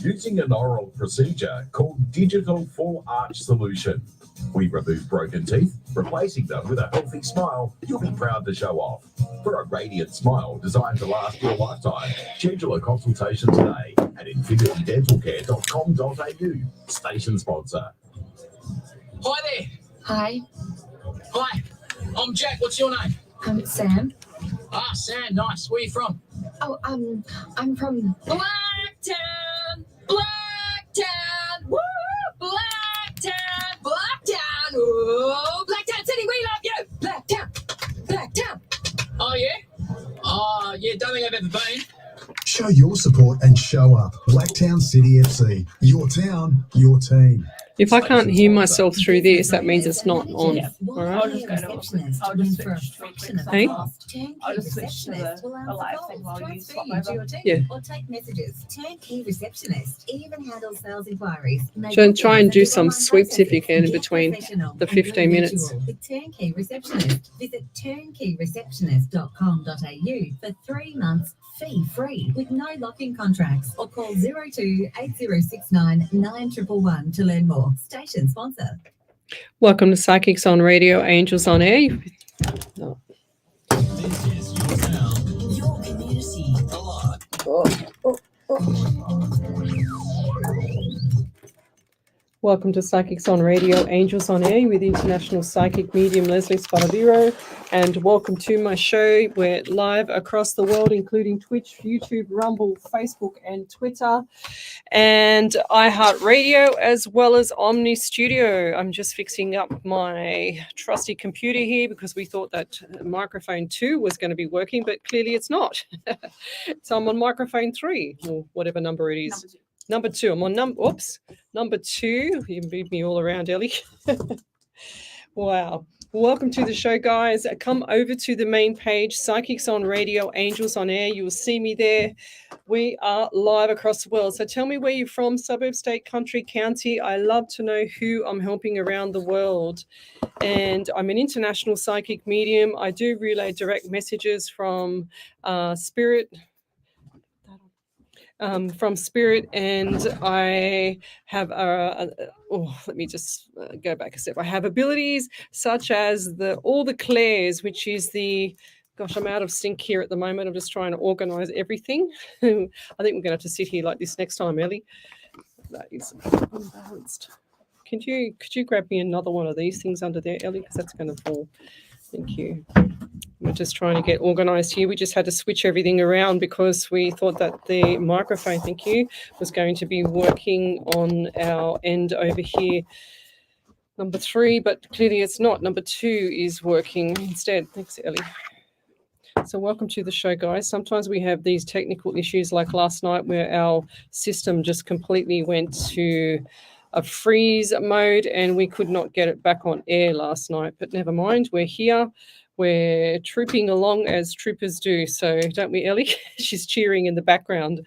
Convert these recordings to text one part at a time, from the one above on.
Using an oral procedure called Digital Full Arch Solution. We remove broken teeth, replacing them with a healthy smile you'll be proud to show off. For a radiant smile designed to last your lifetime, schedule a consultation today at infinitydentalcare.com.au. Station sponsor. Hi there. Hi, Hi. I'm Jack. What's your name? I'm Sam. Ah, Sam. Nice. Where are you from? Oh, I'm from Blacktown. Blacktown. Woo! Blacktown. Blacktown. Woo! Blacktown City, we love you. Blacktown. Blacktown. Oh, yeah? Oh, yeah. Don't think I've ever been. Show your support and show up. Blacktown City FC. Your town, your team. If I can't hear myself through this, that means it's not on. Yeah. All right. I'll just go to I'll just switch to the Hey? I'll just switch to the live thing while you swap over. Yeah. Or take messages. Turnkey Receptionist even handles sales inquiries. Try and do some sweeps if you can in between the 15 minutes. With Turnkey Receptionist, visit turnkeyreceptionist.com.au for 3 months fee-free with no lock-in contracts, or call 02 8069 9111 to learn more. Station sponsor. Welcome to Psychics on Radio, Angels on Air. No. This is your town, your community. Welcome to Psychics on Radio, Angels on Air with International Psychic Medium Lesley Spaliviero, and welcome to my show. We're live across the world, including Twitch, YouTube, Rumble, Facebook, and Twitter, and iHeartRadio, as well as Omni Studio. I'm just fixing up my trusty computer here because we thought that microphone 2 was going to be working, but clearly it's not. So I'm on microphone 3, or whatever number it is. Number 2. I'm on number 2. You moved me all around, Ellie. Wow. Welcome to the show, guys. Come over to the main page, Psychics on Radio, Angels on Air. You will see me there. We are live across the world. So tell me where you're from, suburb, state, country, county. I love to know who I'm helping around the world. And I'm an international psychic medium. I do relay direct messages from spirit, and I have let me just go back a step. I have abilities such as all the clairs, which is gosh, I'm out of sync here at the moment. I'm just trying to organize everything. I think we're gonna have to sit here like this next time, Ellie. That is unbalanced. Could you grab me another one of these things under there, Ellie, because that's going to fall. Thank you. We're just trying to get organized here. We just had to switch everything around because we thought that the microphone, thank you, was going to be working on our end over here. Number 3, but clearly it's not. Number 2 is working instead. Thanks, Ellie. So welcome to the show, guys. Sometimes we have these technical issues like last night where our system just completely went to a freeze mode and we could not get it back on air last night. But never mind, we're here. We're trooping along as troopers do. So don't we, Ellie? She's cheering in the background.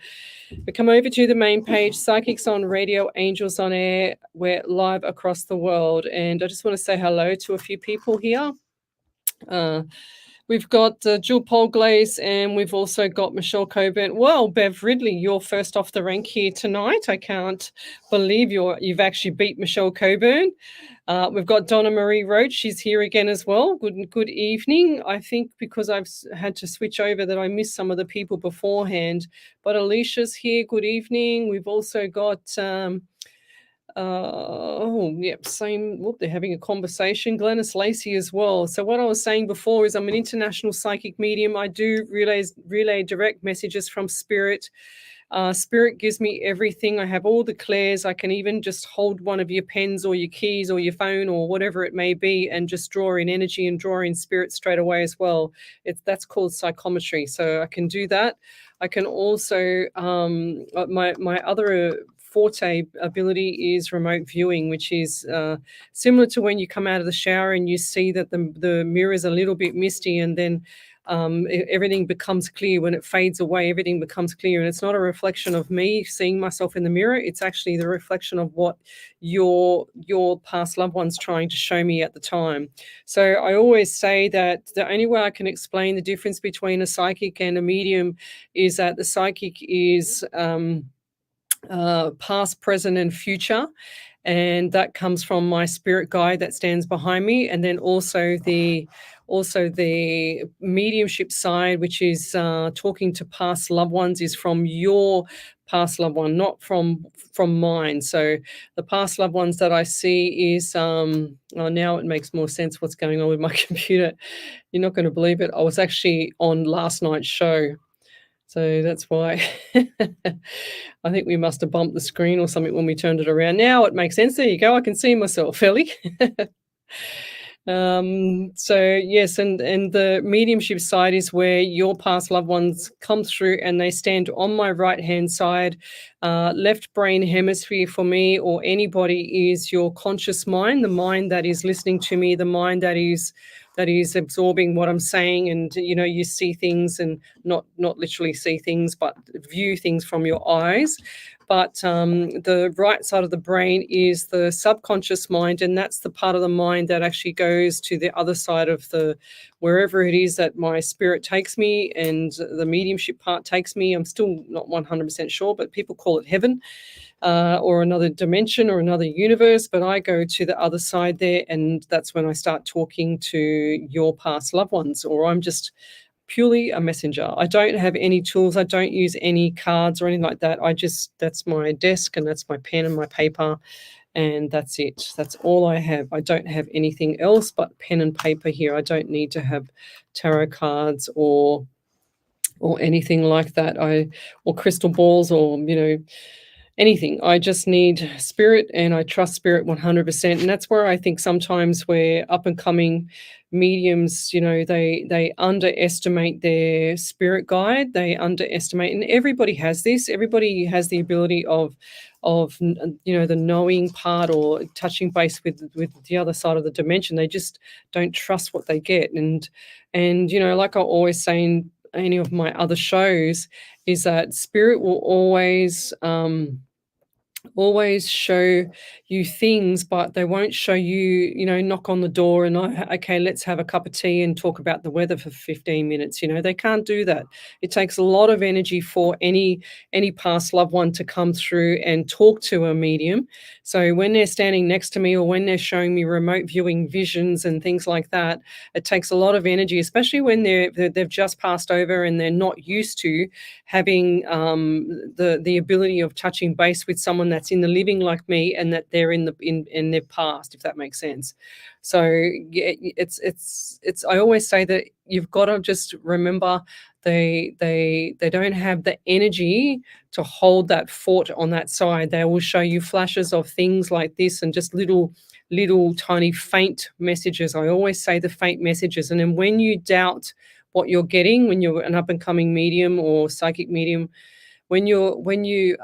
But come over to the main page, Psychics on Radio, Angels on Air. We're live across the world. And I just want to say hello to a few people here. We've got Jill Polglaze, and we've also got Michelle Coburn. Well, Bev Ridley, you're first off the rank here tonight. I can't believe you've actually beat Michelle Coburn. We've got Donna Marie Roach. She's here again as well. Good evening. I think because I've had to switch over that I missed some of the people beforehand. But Alicia's here. Good evening. We've also got... they're having a conversation. Glennis Lacey as well. So what I was saying before is I'm an international psychic medium. I do relay direct messages from spirit. Spirit gives me everything. I have all the clairs. I can even just hold one of your pens or your keys or your phone or whatever it may be and just draw in energy and draw in spirit straight away as well. That's called psychometry. So I can do that. I can also, my other forte ability is remote viewing, which is similar to when you come out of the shower and you see that the mirror is a little bit misty, and then everything becomes clear. When it fades away, everything becomes clear, and it's not a reflection of me seeing myself in the mirror. It's actually the reflection of what your past loved one's trying to show me at the time. So I always say that the only way I can explain the difference between a psychic and a medium is that the psychic is past, present, and future, and that comes from my spirit guide that stands behind me, and then also the mediumship side, which is talking to past loved ones, is from your past loved one, not from mine. So the past loved ones that I see is now it makes more sense what's going on with my computer. You're not going to believe it. I was actually on last night's show. So that's why I think we must have bumped the screen or something when we turned it around. Now it makes sense. There you go. I can see myself, Ellie. So yes, and the mediumship side is where your past loved ones come through and they stand on my right hand side. Left brain hemisphere for me or anybody is your conscious mind, the mind that is listening to me, the mind that is absorbing what I'm saying, and you see things, and not literally see things, but view things from your eyes. But the right side of the brain is the subconscious mind, and that's the part of the mind that actually goes to the other side of wherever it is that my spirit takes me and the mediumship part takes me. I'm still not 100% sure, but people call it heaven. Or another dimension or another universe, but I go to the other side there, and that's when I start talking to your past loved ones, or I'm just purely a messenger. I don't have any tools. I don't use any cards or anything like that. That's my desk, and that's my pen and my paper, and that's it. That's all I have. I don't have anything else but pen and paper here. I don't need to have tarot cards or anything like that. Or crystal balls or anything. I just need spirit, and I trust spirit 100%. And that's where I think sometimes where up and coming mediums, they underestimate their spirit guide. They underestimate, and everybody has this. Everybody has the ability of the knowing part or touching base with the other side of the dimension. They just don't trust what they get. And like I always say in any of my other shows, is that spirit will always show you things, but they won't show you, knock on the door and okay, let's have a cup of tea and talk about the weather for 15 minutes. They can't do that. It takes a lot of energy for any past loved one to come through and talk to a medium. So when they're standing next to me or when they're showing me remote viewing visions and things like that, it takes a lot of energy, especially when they've just passed over and they're not used to having the ability of touching base with someone that's in the living like me, and that they're in their past, if that makes sense. So yeah, it's I always say that you've got to just remember they don't have the energy to hold that fort on that side. They will show you flashes of things like this and just little tiny faint messages. I always say the faint messages. And then when you doubt what you're getting, when you're an up and coming medium or psychic medium, when you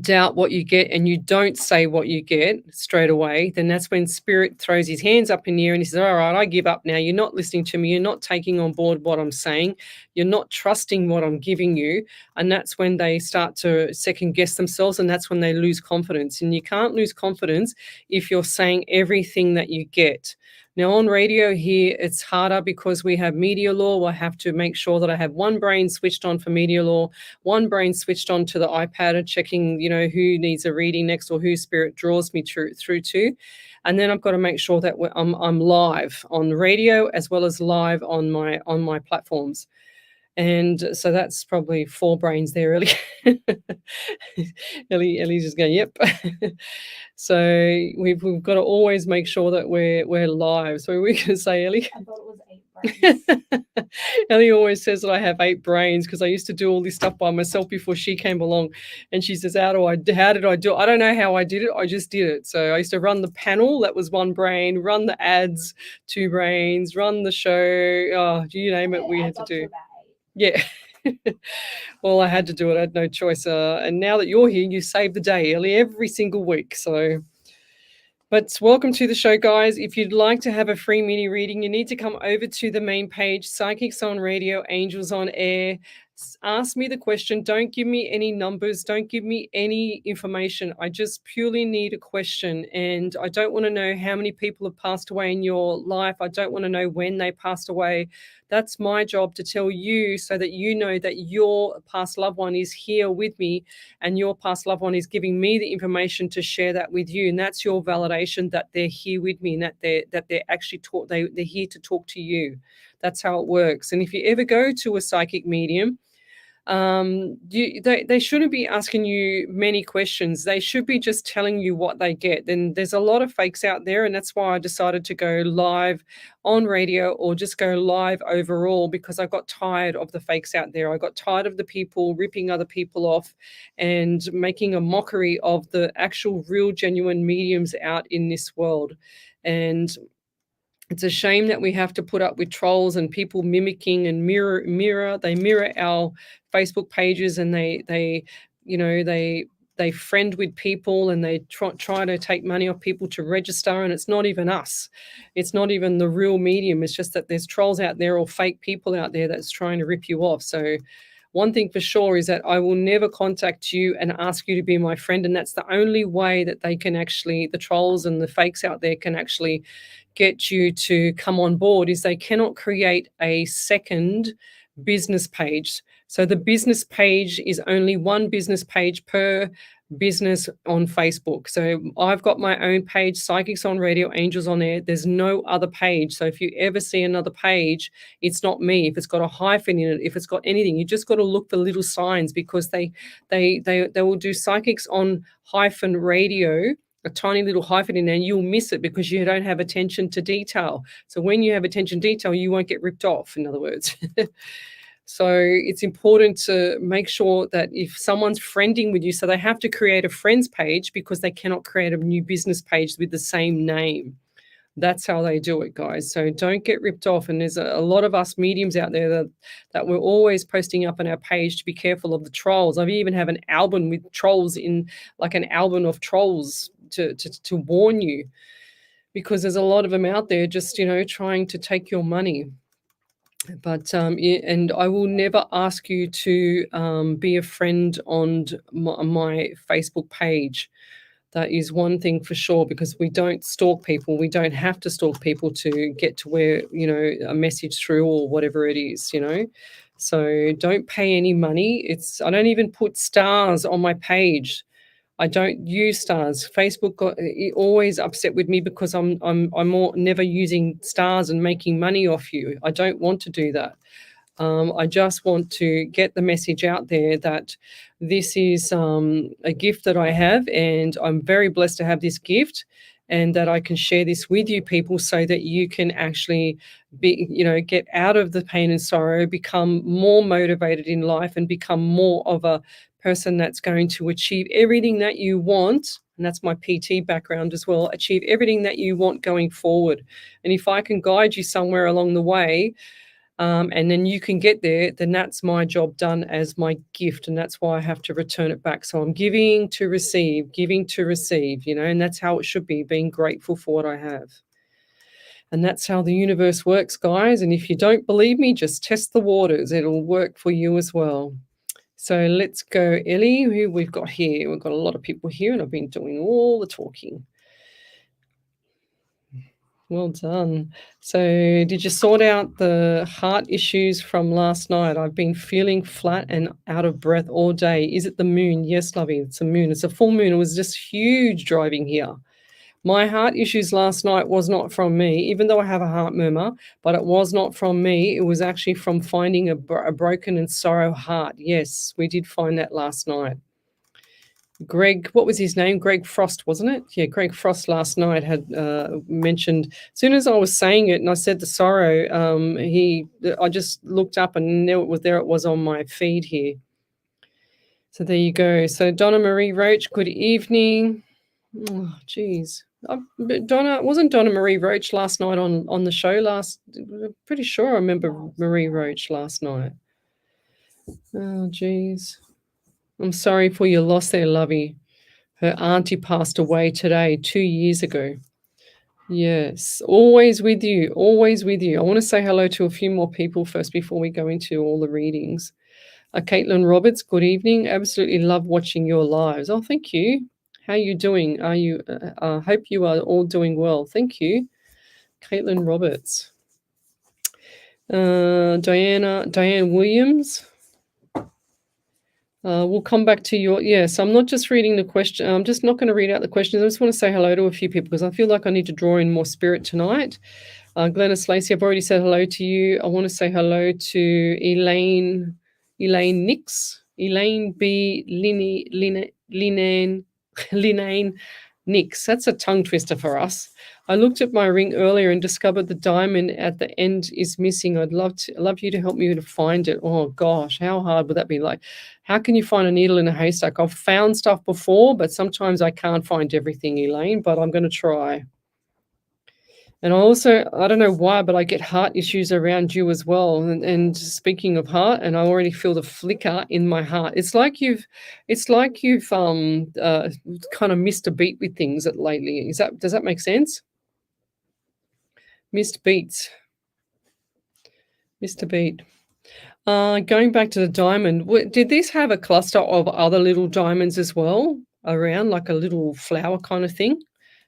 doubt what you get and you don't say what you get straight away, then that's when spirit throws his hands up in the air and he says, all right, I give up now. You're not listening to me. You're not taking on board what I'm saying. You're not trusting what I'm giving you. And that's when they start to second guess themselves, and that's when they lose confidence. And you can't lose confidence if you're saying everything that you get. Now on radio here, it's harder because we have media law. I have to make sure that I have one brain switched on for media law, one brain switched on to the iPad and checking, who needs a reading next or who spirit draws me through to. And then I've got to make sure that I'm live on radio as well as live on my platforms. And so that's probably 4 brains there, Ellie. Ellie's just going, yep. So we've got to always make sure that we're live. So we can say, Ellie. I thought it was 8 brains. brains. Ellie always says that I have 8 brains because I used to do all this stuff by myself before she came along. And she says, how did I do it? I don't know how I did it. I just did it. So I used to run the panel. That was 1 brain. Run the ads, 2 brains. Run the show. Oh, you name it, we had to do. Yeah. Well, I had to do it. I had no choice. And now that you're here, you save the day, Ellie, every single week. So... But welcome to the show, guys. If you'd like to have a free mini reading, you need to come over to the main page, Psychics on Radio, Angels on Air. Ask me the question. Don't give me any numbers. Don't give me any information. I just purely need a question. And I don't want to know how many people have passed away in your life. I don't want to know when they passed away. That's my job to tell you so that you know that your past loved one is here with me and your past loved one is giving me the information to share that with you. And that's your validation that they're here with me and that they're actually they're here to talk to you. That's how it works. And if you ever go to a psychic medium, they shouldn't be asking you many questions. They should be just telling you what they get. Then there's a lot of fakes out there, and that's why I decided to go live on radio or just go live overall, because I got tired of the fakes out there. I got tired of the people ripping other people off and making a mockery of the actual real genuine mediums out in this world. And it's a shame that we have to put up with trolls and people mimicking and they mirror our Facebook pages, and they friend with people, and they try to take money off people to register, and it's not even us. It's not even the real medium. It's just that there's trolls out there or fake people out there that's trying to rip you off. So one thing for sure is that I will never contact you and ask you to be my friend. And that's the only way that they can actually, the trolls and the fakes out there can actually get you to come on board, is they cannot create a second business page. So the business page is only one business page per business on Facebook. So I've got my own page, Psychics on Radio, Angels on Air. There's no other page. So if you ever see another page, it's not me. If it's got a hyphen in it, if it's got anything, you just got to look for little signs, because they will do Psychics on hyphen radio, a tiny little hyphen in there, and you'll miss it because you don't have attention to detail. So when you have attention to detail, you won't get ripped off, in other words. So it's important to make sure that if someone's friending with you, so they have to create a friends page because they cannot create a new business page with the same name. That's how they do it, guys. So don't get ripped off. And there's a lot of us mediums out there that we're always posting up on our page to be careful of the trolls. I even have an album with trolls in, like an album of trolls to warn you, because there's a lot of them out there just, trying to take your money. But and I will never ask you to be a friend on my Facebook page. That is one thing for sure, because we don't stalk people. We don't have to stalk people to get to where, a message through or whatever it is, So don't pay any money. I don't even put stars on my page. I don't use stars. Facebook got always upset with me because I'm never using stars and making money off you. I don't want to do that. I just want to get the message out there that this is a gift that I have, and I'm very blessed to have this gift, and that I can share this with you people so that you can actually get out of the pain and sorrow, become more motivated in life, and become more of a person that's going to achieve everything that you want. And that's my PT background as well. Achieve everything that you want going forward. And if I can guide you somewhere along the way, and then you can get there, then that's my job done as my gift. And that's why I have to return it back. So I'm giving to receive, and that's how it should be, being grateful for what I have. And that's how the universe works, guys. And if you don't believe me, just test the waters. It'll work for you as well. So let's go, Ellie, who we've got here. We've got a lot of people here, and I've been doing all the talking. Well done. So did you sort out the heart issues from last night? I've been feeling flat and out of breath all day. Is it the moon? Yes, lovey, it's a moon. It's a full moon. It was just huge driving here. My heart issues last night was not from me, even though I have a heart murmur, but it was not from me. It was actually from finding a broken and sorrow heart. Yes, we did find that last night. Greg, what was his name? Greg Frost, wasn't it? Yeah, Greg Frost last night had mentioned, as soon as I was saying it and I said the sorrow, I just looked up and knew it was there. It was on my feed here. So there you go. So Donna Marie Roach, good evening. Oh, geez. Wasn't Donna Marie Roach last night on the show I'm pretty sure I remember Marie Roach last night. Oh, geez. I'm sorry for your loss there, Lovey. Her auntie passed away today, 2 years ago. Yes, always with you, always with you. I want to say hello to a few more people first before we go into all the readings. Caitlin Roberts, good evening. Absolutely love watching your lives. Oh, thank you. How are you doing? Hope you are all doing well. Thank you. Caitlin Roberts. Diane Williams. We'll come back to your, yes, I'm not just reading the question. I'm just not going to read out the questions. I just want to say hello to a few people because I feel like I need to draw in more spirit tonight. Glennis Lacey, I've already said hello to you. I want to say hello to Elaine Nix, Elaine B. Linane Nix. That's a tongue twister for us. I looked at my ring earlier and discovered the diamond at the end is missing. I'd love you to help me to find it. Oh gosh, how hard would that be? Like, how can you find a needle in a haystack? I've found stuff before, but sometimes I can't find everything, Elaine, but I'm going to try. And I don't know why, but I get heart issues around you as well. And speaking of heart, and I already feel the flicker in my heart. It's like you've kind of missed a beat with things lately. Does that make sense? Missed beats. Missed a beat. Going back to the diamond, did this have a cluster of other little diamonds as well around, like a little flower kind of thing?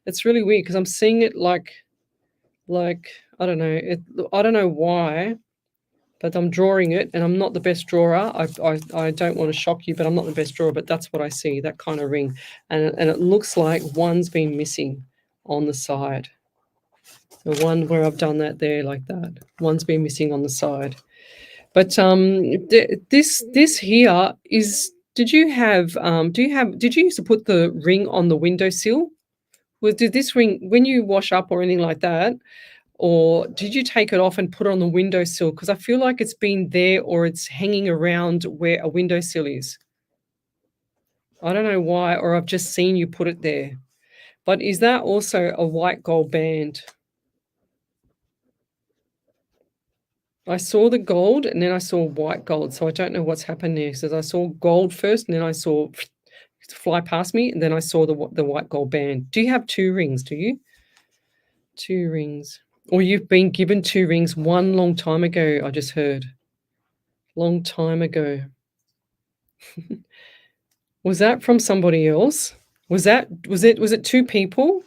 It's really weird because I'm seeing it like I don't know. I don't know why, but I'm drawing it, and I'm not the best drawer. I don't want to shock you, but I'm not the best drawer. But that's what I see, that kind of ring, and it looks like one's been missing on the side. The one where I've done that there like that, one's been missing on the side. But this here is. Did you used to put the ring on the windowsill? Did this ring, when you wash up or anything like that, or did you take it off and put it on the windowsill? Because I feel like it's been there or it's hanging around where a windowsill is. I don't know why, or I've just seen you put it there. But is that also a white gold band? I saw the gold and then I saw white gold. So I don't know what's happened there. So I saw gold first and then I saw fly past me and then I saw the white gold band. Do you have 2 rings? Do you? 2 rings. Or you've been given 2 rings one long time ago, I just heard. Long time ago. Was that from somebody else? Was it 2 people?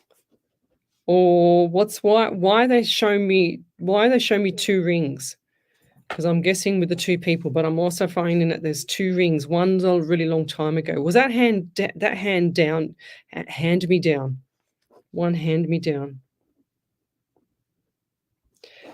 Or why they show me 2 rings? Because I'm guessing with the 2 people, but I'm also finding that there's 2 rings. One's a really long time ago. Was that hand down? Hand me down. One hand me down.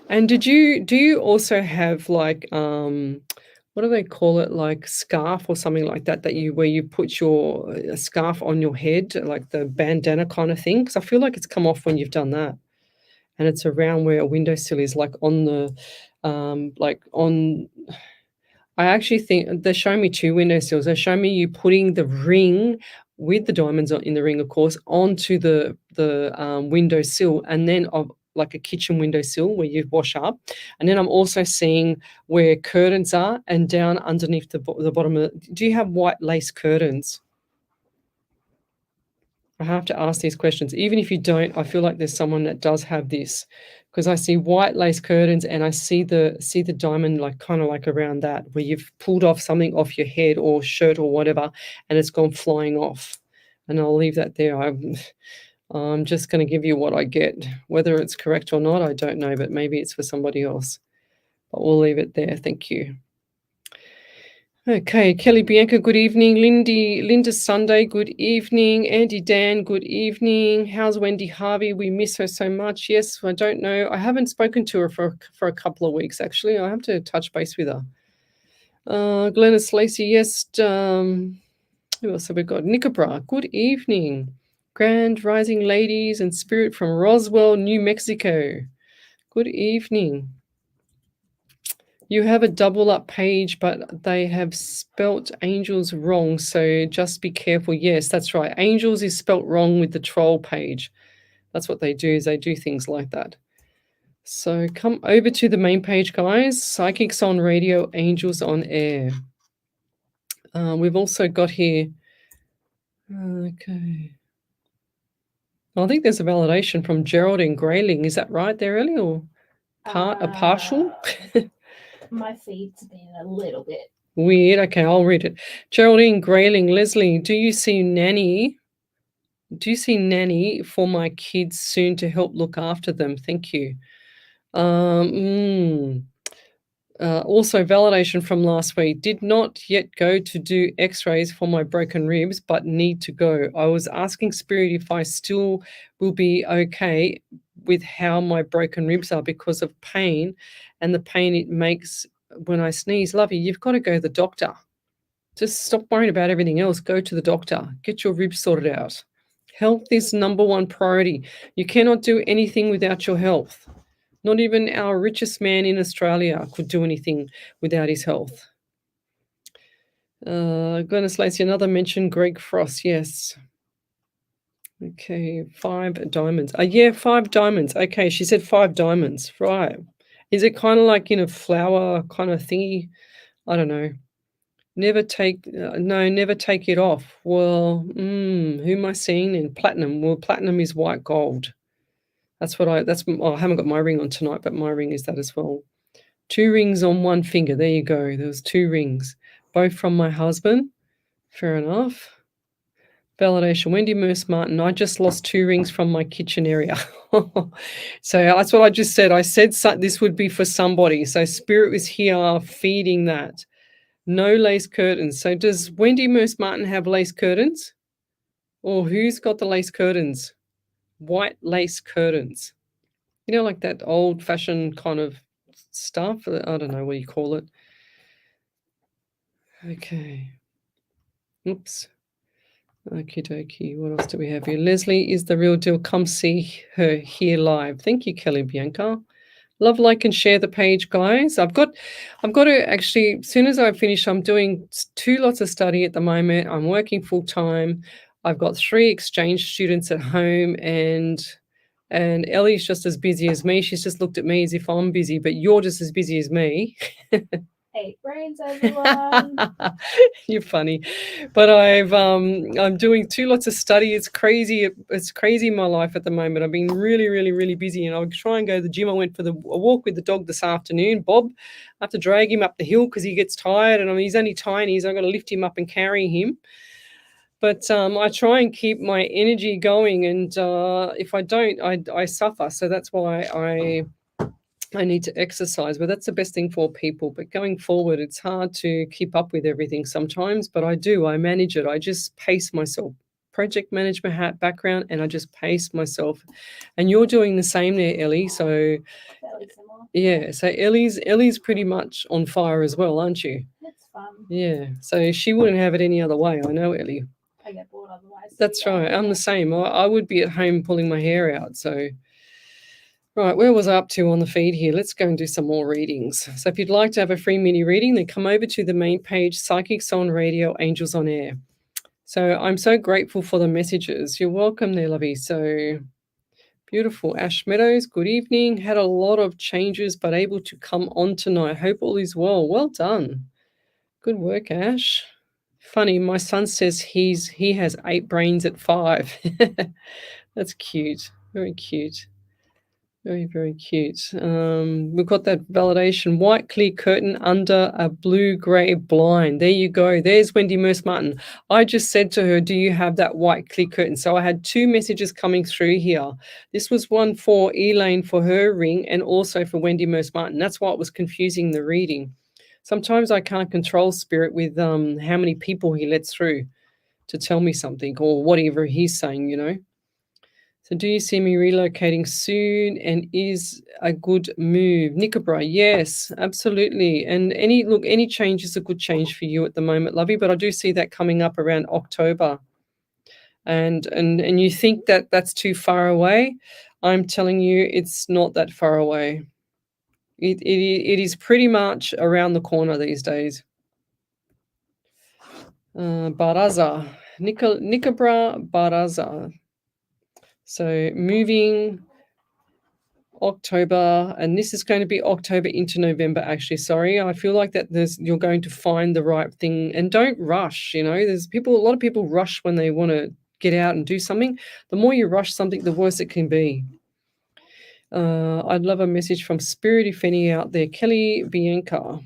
And do you also have like what do they call it, like scarf or something like that where you put your scarf on your head, like the bandana kind of thing? Because I feel like it's come off when you've done that, and it's around where a windowsill is, like on the I actually think they're showing me 2 windowsills. They're showing me you putting the ring with the diamonds in the ring, of course, onto the windowsill, and then like a kitchen windowsill where you wash up. And then I'm also seeing where curtains are and down underneath the bottom of it. Do you have white lace curtains? I have to ask these questions. Even if you don't, I feel like there's someone that does have this, because I see white lace curtains and I see the diamond like kind of like around that, where you've pulled off something off your head or shirt or whatever and it's gone flying off. And I'll leave that there. I'm just going to give you what I get. Whether it's correct or not, I don't know, but maybe it's for somebody else. But we'll leave it there. Thank you. Okay, Kelly Bianca, good evening. Linda Sunday, good evening. Andy Dan, good evening. How's Wendy Harvey? We miss her so much. Yes, I don't know. I haven't spoken to her for a couple of weeks, actually. I have to touch base with her. Glennis Lacey, yes. Who else have we got? Nicobra, good evening. Grand Rising ladies and spirit from Roswell, New Mexico. Good evening. You have a double up page, but they have spelt angels wrong, so just be careful. Yes, that's right. Angels is spelt wrong with the troll page. That's what they do, is they do things like that. So come over to the main page, guys. Psychics on Radio, Angels on Air. We've also got here... Okay. I think there's a validation from Geraldine Grayling. Is that right there, Ellie, or a partial? My feed's been a little bit weird. Okay, I'll read it. Geraldine Grayling, Lesley, do you see nanny? Do you see nanny for my kids soon to help look after them? Thank you. Also, validation from last week. Did not yet go to do x-rays for my broken ribs, but need to go. I was asking Spirit if I still will be okay with how my broken ribs are because of pain and the pain it makes when I sneeze. Lovey, you've got to go to the doctor. Just stop worrying about everything else. Go to the doctor. Get your ribs sorted out. Health is number one priority. You cannot do anything without your health. Not even our richest man in Australia could do anything without his health. Glennis Lacey, another mention, Greg Frost, yes. Okay, 5 diamonds. Yeah, 5 diamonds. Okay, she said 5 diamonds. Right. Is it kind of like in a flower kind of thingy? I don't know. Never take it off. Well, who am I seeing in platinum? Well, platinum is white gold. I haven't got my ring on tonight, but my ring is that as well. 2 rings on 1 finger. There you go. There was 2 rings, both from my husband. Fair enough. Validation. Wendy Merce Martin. I just lost 2 rings from my kitchen area. So that's what I just said. I said this would be for somebody. So Spirit was here feeding that. No lace curtains. So does Wendy Merce Martin have lace curtains? Or who's got the lace curtains? White lace curtains. You know, like that old-fashioned kind of stuff. I don't know what you call it. Okay. Oops. Okie dokie. What else do we have here? Lesley is the real deal. Come see her here live. Thank you, Kelly Bianca. Love, like, and share the page, guys. I've got to actually, as soon as I finish, I'm doing 2 lots of study at the moment. I'm working full-time. I've got 3 exchange students at home, and Ellie's just as busy as me. She's just looked at me as if I'm busy, but you're just as busy as me. 8 brains, everyone. You're funny. But I'm doing 2 lots of study. It's crazy. It's crazy in my life at the moment. I've been really, really, really busy, and I'll try and go to the gym. I went for a walk with the dog this afternoon, Bob. I have to drag him up the hill because he gets tired, and he's only tiny, so I've got to lift him up and carry him. But I try and keep my energy going, and if I don't, I suffer. So that's why I need to exercise. But that's the best thing for people. But going forward, it's hard to keep up with everything sometimes. But I do. I manage it. I just pace myself. Project management background, and I just pace myself. And you're doing the same there, Ellie. So yeah. So Ellie's pretty much on fire as well, aren't you? It's fun. Yeah. So she wouldn't have it any other way. I know, Ellie. I get bored otherwise. That's right. I'm the same. I would be at home pulling my hair out. So, right, where was I up to on the feed here? Let's go and do some more readings. So if you'd like to have a free mini reading, then come over to the main page, Psychics on Radio, Angels on Air. So I'm so grateful for the messages. You're welcome there, lovey. So beautiful. Ash Meadows, good evening. Had a lot of changes, but able to come on tonight. Hope all is well. Well done. Good work, Ash. Funny, my son says he has 8 brains at 5. That's cute. Very cute. Very, very cute. We've got that validation. White clear curtain under a blue-grey blind. There you go. There's Wendy Merce Martin. I just said to her, do you have that white clear curtain? So I had 2 messages coming through here. This was one for Elaine for her ring and also for Wendy Merce Martin. That's why it was confusing the reading. Sometimes I can't control Spirit with how many people he lets through to tell me something or whatever he's saying, you know. So do you see me relocating soon, and is a good move? Nickabra, yes, absolutely. And any change is a good change for you at the moment, lovey, but I do see that coming up around October. And you think that that's too far away. I'm telling you, it's not that far away. It is pretty much around the corner these days. Baraza, Nickabra Baraza. So moving October, and this is going to be October into November, actually. Sorry, I feel like that you're going to find the right thing, and don't rush. You know, a lot of people rush when they want to get out and do something. The more you rush something, the worse it can be. I'd love a message from Spirit, if any out there. Kelly Bianca.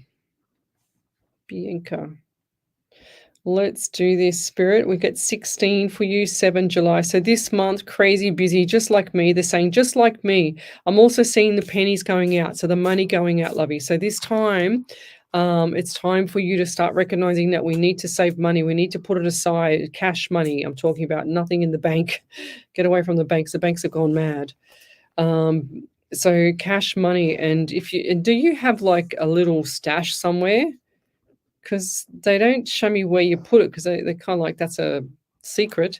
Let's do this, Spirit. We get 16 for you, 7 July. So this month, crazy busy, just like me. They're saying, just like me. I'm also seeing the pennies going out, so the money going out, lovey. So this time, it's time for you to start recognizing that we need to save money. We need to put it aside, cash money. I'm talking about nothing in the bank. Get away from the banks. The banks have gone mad. So cash money. And do you have like a little stash somewhere? Because they don't show me where you put it, because they're kind of like, that's a secret,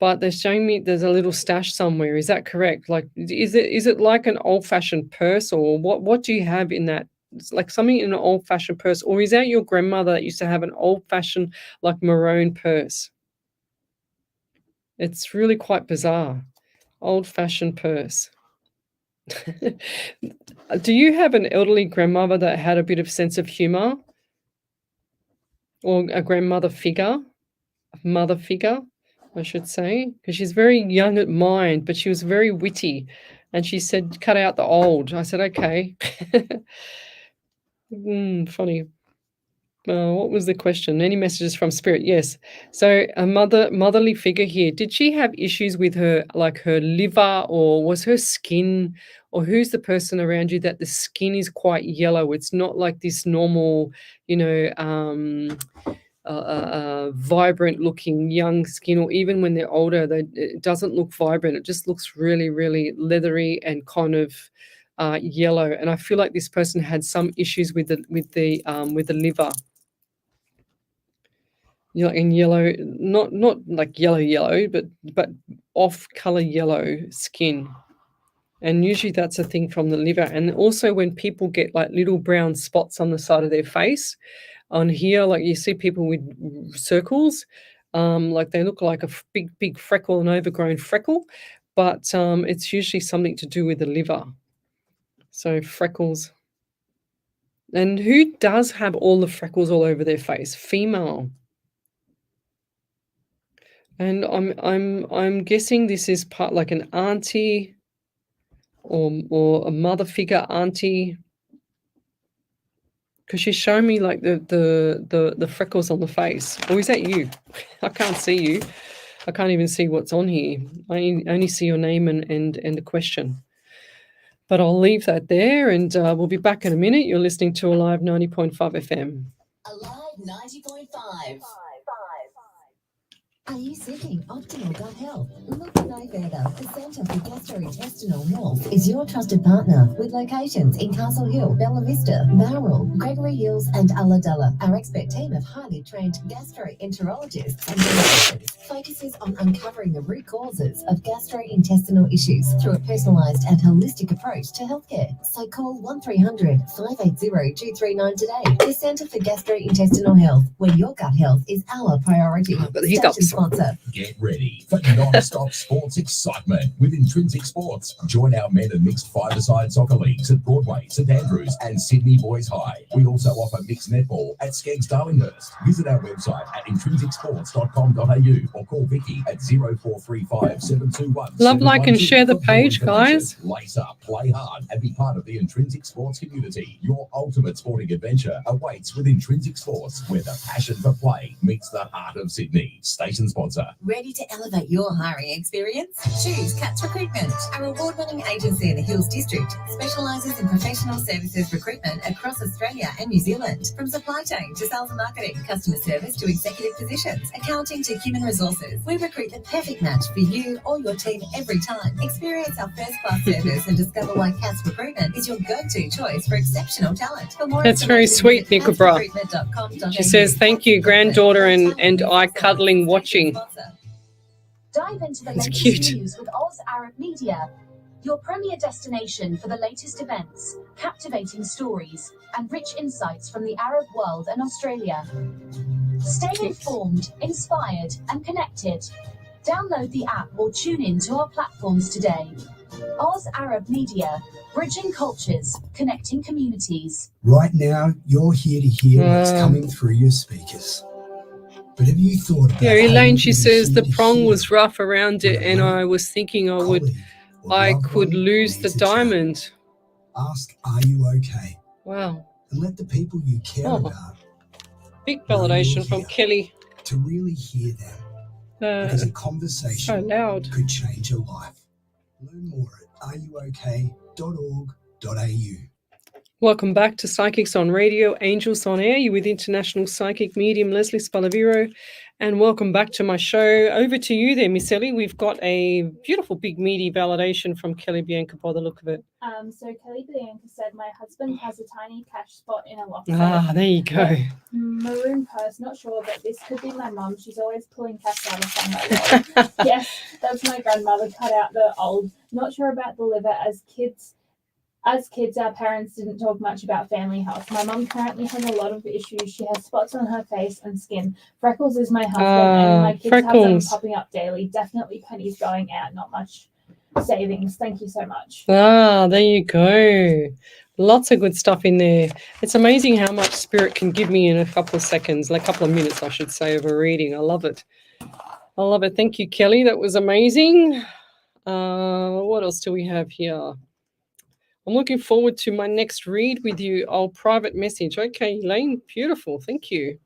but they're showing me there's a little stash somewhere. Is that correct? Like, is it like an old-fashioned purse, or what do you have in that? It's like something in an old-fashioned purse, or is that your grandmother that used to have an old-fashioned like maroon purse? It's really quite bizarre. Old-fashioned purse. Do you have an elderly grandmother that had a bit of sense of humor? Or a grandmother figure, mother figure, I should say, because she's very young at mind, but she was very witty. And she said, cut out the old. I said, okay. Funny. What was the question? Any messages from Spirit? Yes. So a motherly figure here. Did she have issues with her liver, or was her skin, or who's the person around you that the skin is quite yellow? It's not like this normal, vibrant looking young skin, or even when they're older, it doesn't look vibrant. It just looks really, really leathery and kind of yellow. And I feel like this person had some issues with the liver. In yellow, not like yellow, but off color yellow skin. And usually that's a thing from the liver. And also when people get like little brown spots on the side of their face, on here, like you see people with circles, like they look like a big freckle, an overgrown freckle, but it's usually something to do with the liver. So freckles. And who does have all the freckles all over their face? Female. And I'm guessing this is part like an auntie or a mother figure auntie, because she's showing me like the freckles on the face. Or is that you? I can't see you. I can't even see what's on here. I only see your name and a question. But I'll leave that there, and we'll be back in a minute. You're listening to Alive 90.5 FM. Alive 90.5. Are you seeking optimal gut health? Look no further. The Centre for Gastrointestinal Health is your trusted partner, with locations in Castle Hill, Bella Vista, Bowral, Gregory Hills and Ulladulla. Our expert team of highly trained gastroenterologists and dietitians focuses on uncovering the root causes of gastrointestinal issues through a personalised and holistic approach to healthcare. So call 1300 580 239 today. The Centre for Gastrointestinal Health, where your gut health is our priority. But the hiccups. Sponsor. Get ready for non-stop sports excitement with Intrinsic Sports. Join our men and mixed five-a-side soccer leagues at Broadway, St Andrews and Sydney Boys High. We also offer mixed netball at Skeggs Darlinghurst. Visit our website at intrinsicsports.com.au or call Vicky at 0435 721. Love, like and share the page, guys. Lace up, play hard and be part of the Intrinsic Sports community. Your ultimate sporting adventure awaits with Intrinsic Sports, where the passion for play meets the heart of Sydney. Station and sponsor. Ready to elevate your hiring experience? Choose Cats Recruitment. Our award-winning agency in the Hills District specialises in professional services recruitment across Australia and New Zealand. From supply chain to sales and marketing, customer service to executive positions, accounting to human resources, we recruit the perfect match for you or your team every time. Experience our first-class service and discover why Cats Recruitment is your go-to choice for exceptional talent. For more That's very sweet, Nicola. She says, thank you, granddaughter and I cuddling watching. Dive into the It's latest cute. news with Oz Arab Media, your premier destination for the latest events, captivating stories, and rich insights from the Arab world and Australia. Stay informed, inspired, and connected. Download the app or tune in to our platforms today. Oz Arab Media, bridging cultures, connecting communities. Right now, you're here to hear what's coming through your speakers. But have you thought about Yeah, how Elaine, you she can says hear the to prong hear was rough around it, when a and mate, I was thinking I colleague, or could loved one lose the needs a chat? diamond. Ask, are you okay? Wow. And let the people you care Oh. about Big know you're validation from here Kelly. to really hear them. Because a conversation So loud. could change your life. Learn more at areyouok.org.au. Welcome back to Psychics on Radio, Angels on Air. You're with International Psychic Medium Lesley Spaliviero. And welcome back to my show. Over to you there, Miss Ellie. We've got a beautiful big meaty validation from Kelly Bianca by the look of it. So Kelly Bianca said, my husband has a tiny cash spot in a loft. Ah, there you go. Maroon purse, not sure, but this could be my mum. She's always pulling cash out of somewhere. Yes, that's my grandmother. Cut out the old. Not sure about the liver. As kids, our parents didn't talk much about family health. My mum currently has a lot of issues. She has spots on her face and skin. Freckles is my husband, and my kids have them popping up daily. Definitely pennies going out, not much savings. Thank you so much. Ah, there you go. Lots of good stuff in there. It's amazing how much spirit can give me in a couple of seconds, like a couple of minutes, I should say, of a reading. I love it. I love it. Thank you, Kelly. That was amazing. What else do we have here? I'm looking forward to my next read with you. Oh, private message. Okay, Elaine, beautiful. Thank you.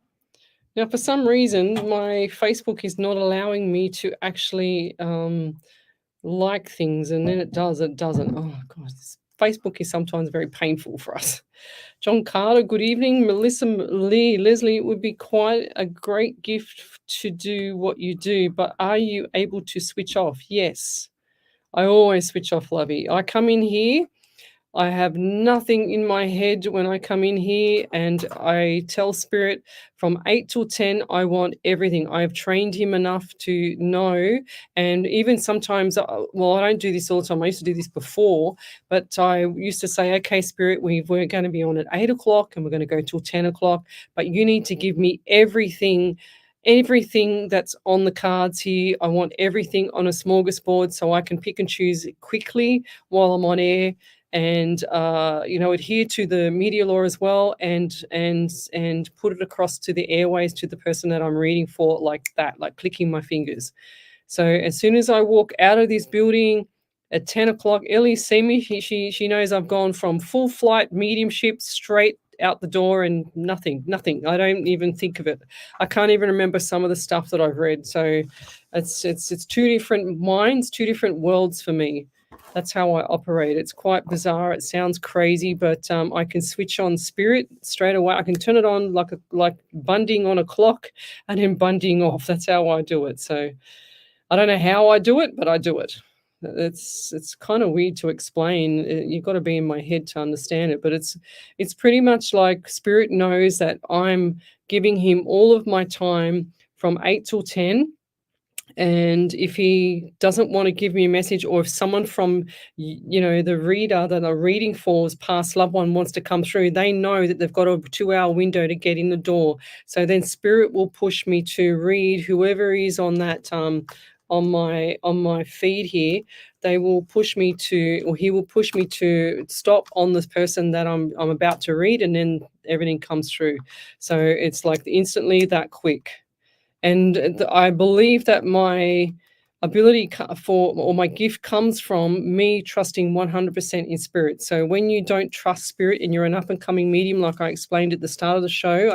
Now, for some reason, my Facebook is not allowing me to actually like things, and then it doesn't. Oh, God, Facebook is sometimes very painful for us. John Carter, good evening. Melissa Lee, Leslie, it would be quite a great gift to do what you do, but are you able to switch off? Yes, I always switch off, Lovey. I come in here. I have nothing in my head when I come in here, and I tell Spirit from 8 till 10, I want everything. I have trained him enough to know, and even sometimes, well, I don't do this all the time. I used to do this before, but I used to say, okay, Spirit, we're going to be on at 8 o'clock and we're going to go till 10 o'clock, but you need to give me everything that's on the cards here. I want everything on a smorgasbord so I can pick and choose quickly while I'm on air. And adhere to the media law as well, and put it across to the airways to the person that I'm reading for, like that, like clicking my fingers. So as soon as I walk out of this building at 10 o'clock, Ellie see me. She knows I've gone from full flight mediumship straight out the door, and nothing. I don't even think of it. I can't even remember some of the stuff that I've read. So it's two different minds, two different worlds for me. That's how I operate. It's quite bizarre. It sounds crazy, but I can switch on Spirit straight away. I can turn it on like bunding on a clock and then bunding off. That's how I do it. So I don't know how I do it, but I do it. It's kind of weird to explain. You've got to be in my head to understand it, but it's pretty much like Spirit knows that I'm giving him all of my time from 8 till 10. And if he doesn't want to give me a message, or if someone from, the reader that I'm reading for's past loved one wants to come through, they know that they've got a 2-hour window to get in the door. So then Spirit will push me to read whoever is on that on my feed here. They will push me to, or he will push me to stop on this person that I'm about to read, and then everything comes through. So it's like instantly that quick. And I believe that my my gift comes from me trusting 100% in spirit. So when you don't trust spirit and you're an up and coming medium, like I explained at the start of the show,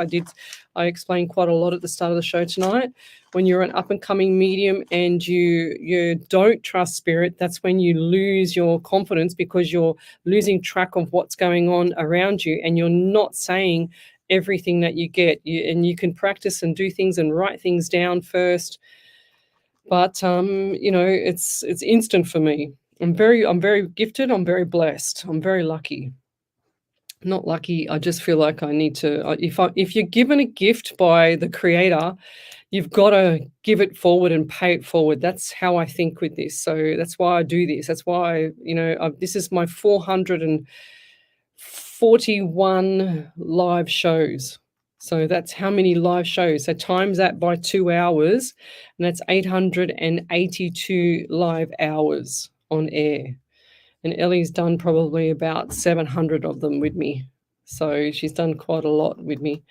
I explained quite a lot at the start of the show tonight. When you're an up and coming medium and you don't trust spirit, that's when you lose your confidence, because you're losing track of what's going on around you, and you're not saying everything that you get. And you can practice and do things and write things down first. But it's instant for me. I'm very gifted. I'm very blessed. I'm very lucky. Not lucky. I just feel like I need to. If you're given a gift by the Creator, you've got to give it forward and pay it forward. That's how I think with this. So that's why I do this. That's why this is my 441 live shows. So that's how many live shows. So times that by 2 hours, and that's 882 live hours on air. And Ellie's done probably about 700 of them with me. So she's done quite a lot with me.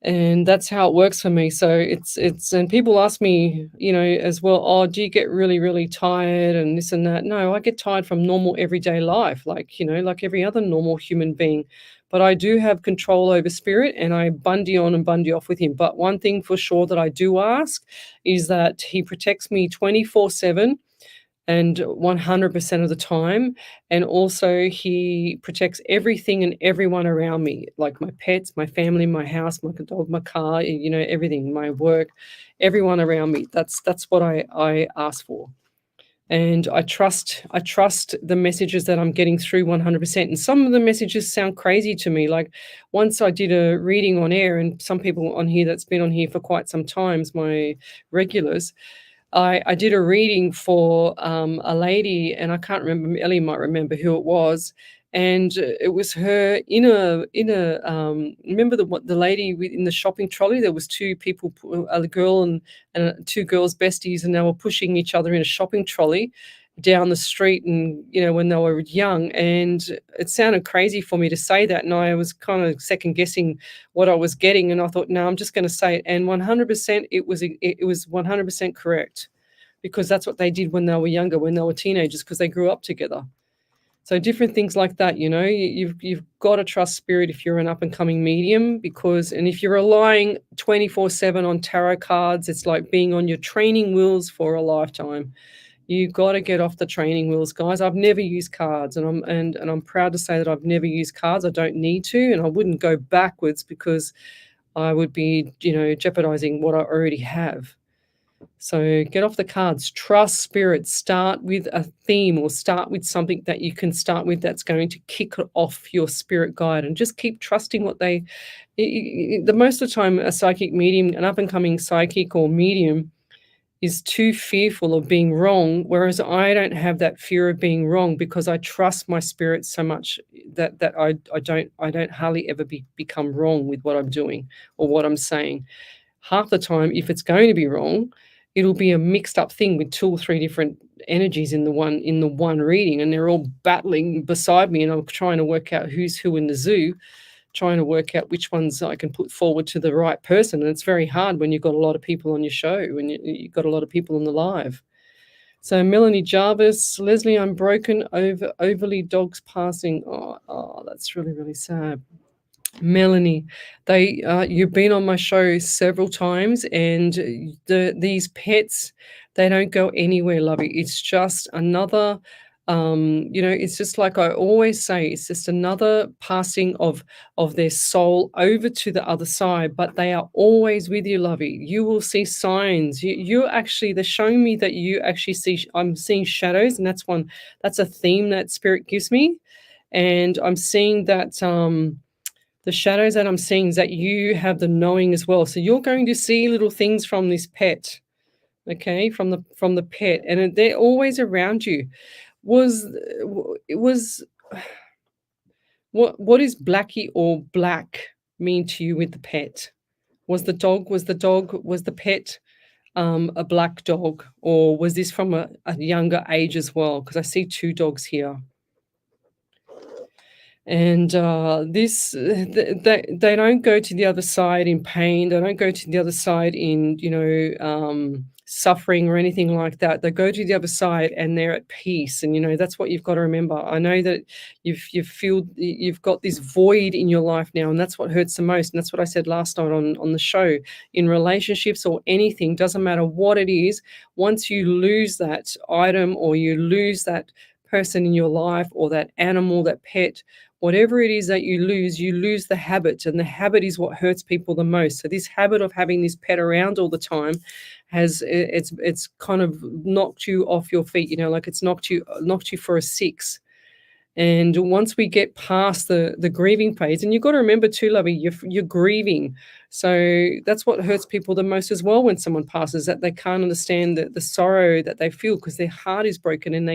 And that's how it works for me. So it's and people ask me, as well, oh, do you get really, really tired and this and that? No, I get tired from normal everyday life, like every other normal human being. But I do have control over spirit, and I bundy on and bundy off with him. But one thing for sure that I do ask is that he protects me 24/7 and 100% of the time. And also he protects everything and everyone around me, like my pets, my family, my house, my dog, my car, everything, my work, everyone around me. That's what I ask for. And I trust the messages that I'm getting through 100%. And some of the messages sound crazy to me. Like once I did a reading on air, and some people on here that's been on here for quite some times, my regulars, I did a reading for a lady, and I can't remember, Ellie might remember who it was. And it was her remember the lady in the shopping trolley? There was two people, a girl and two girls besties, and they were pushing each other in a shopping trolley down the street, and when they were young. And it sounded crazy for me to say that, and I was kind of second guessing what I was getting, and I thought, no, I'm just going to say it. And 100% it was 100% correct, because that's what they did when they were younger, when they were teenagers, because they grew up together. So different things like that, you've got to trust spirit if you're an up and coming medium, and if you're relying 24/7 on tarot cards, it's like being on your training wheels for a lifetime. You've got to get off the training wheels, guys. I've never used cards, and I'm proud to say that I've never used cards. I don't need to, and I wouldn't go backwards, because I would be, jeopardizing what I already have. So get off the cards, trust spirit, start with a theme, or start with something that you can start with that's going to kick off your spirit guide, and just keep trusting what the most of the time a psychic medium, an up and coming psychic or medium, is too fearful of being wrong, whereas I don't have that fear of being wrong, because I trust my spirit so much that I don't hardly ever become wrong with what I'm doing or what I'm saying. Half the time, if it's going to be wrong, it'll be a mixed up thing with 2 or 3 different energies in the one reading, and they're all battling beside me, and I'm trying to work out who's who in the zoo, trying to work out which ones I can put forward to the right person. And it's very hard when you've got a lot of people on your show, when you've got a lot of people on the live. So Melanie Jarvis, Lesley, I'm broken over overly dogs passing. Oh, that's really, really sad. Melanie, you've been on my show several times, and these pets, they don't go anywhere, lovey. It's just another, it's just like I always say, it's just another passing of their soul over to the other side, but they are always with you, lovey. You will see signs. They're showing me that you actually see, I'm seeing shadows, and that's a theme that spirit gives me. And I'm seeing that, the shadows that I'm seeing is that you have the knowing as well. So you're going to see little things from this pet, okay, from the pet, and they're always around you. What is Blackie or black mean to you with the pet? Was the pet a black dog, or was this from a younger age as well? Because I see 2 dogs here. And they don't go to the other side in pain. They don't go to the other side in, suffering or anything like that. They go to the other side and they're at peace. And, you know, that's what you've got to remember. I know that you've got this void in your life now, and that's what hurts the most. And that's what I said last night on the show. In relationships or anything, doesn't matter what it is, once you lose that item or you lose that person in your life or that animal, that pet, whatever it is that you lose the habit, and the habit is what hurts people the most. So this habit of having this pet around all the time it's kind of knocked you off your feet, you know, like it's knocked you for a six. And once we get past the grieving phase, and you've got to remember too, Lovey, you're grieving. So that's what hurts people the most as well when someone passes, that they can't understand the sorrow that they feel because their heart is broken and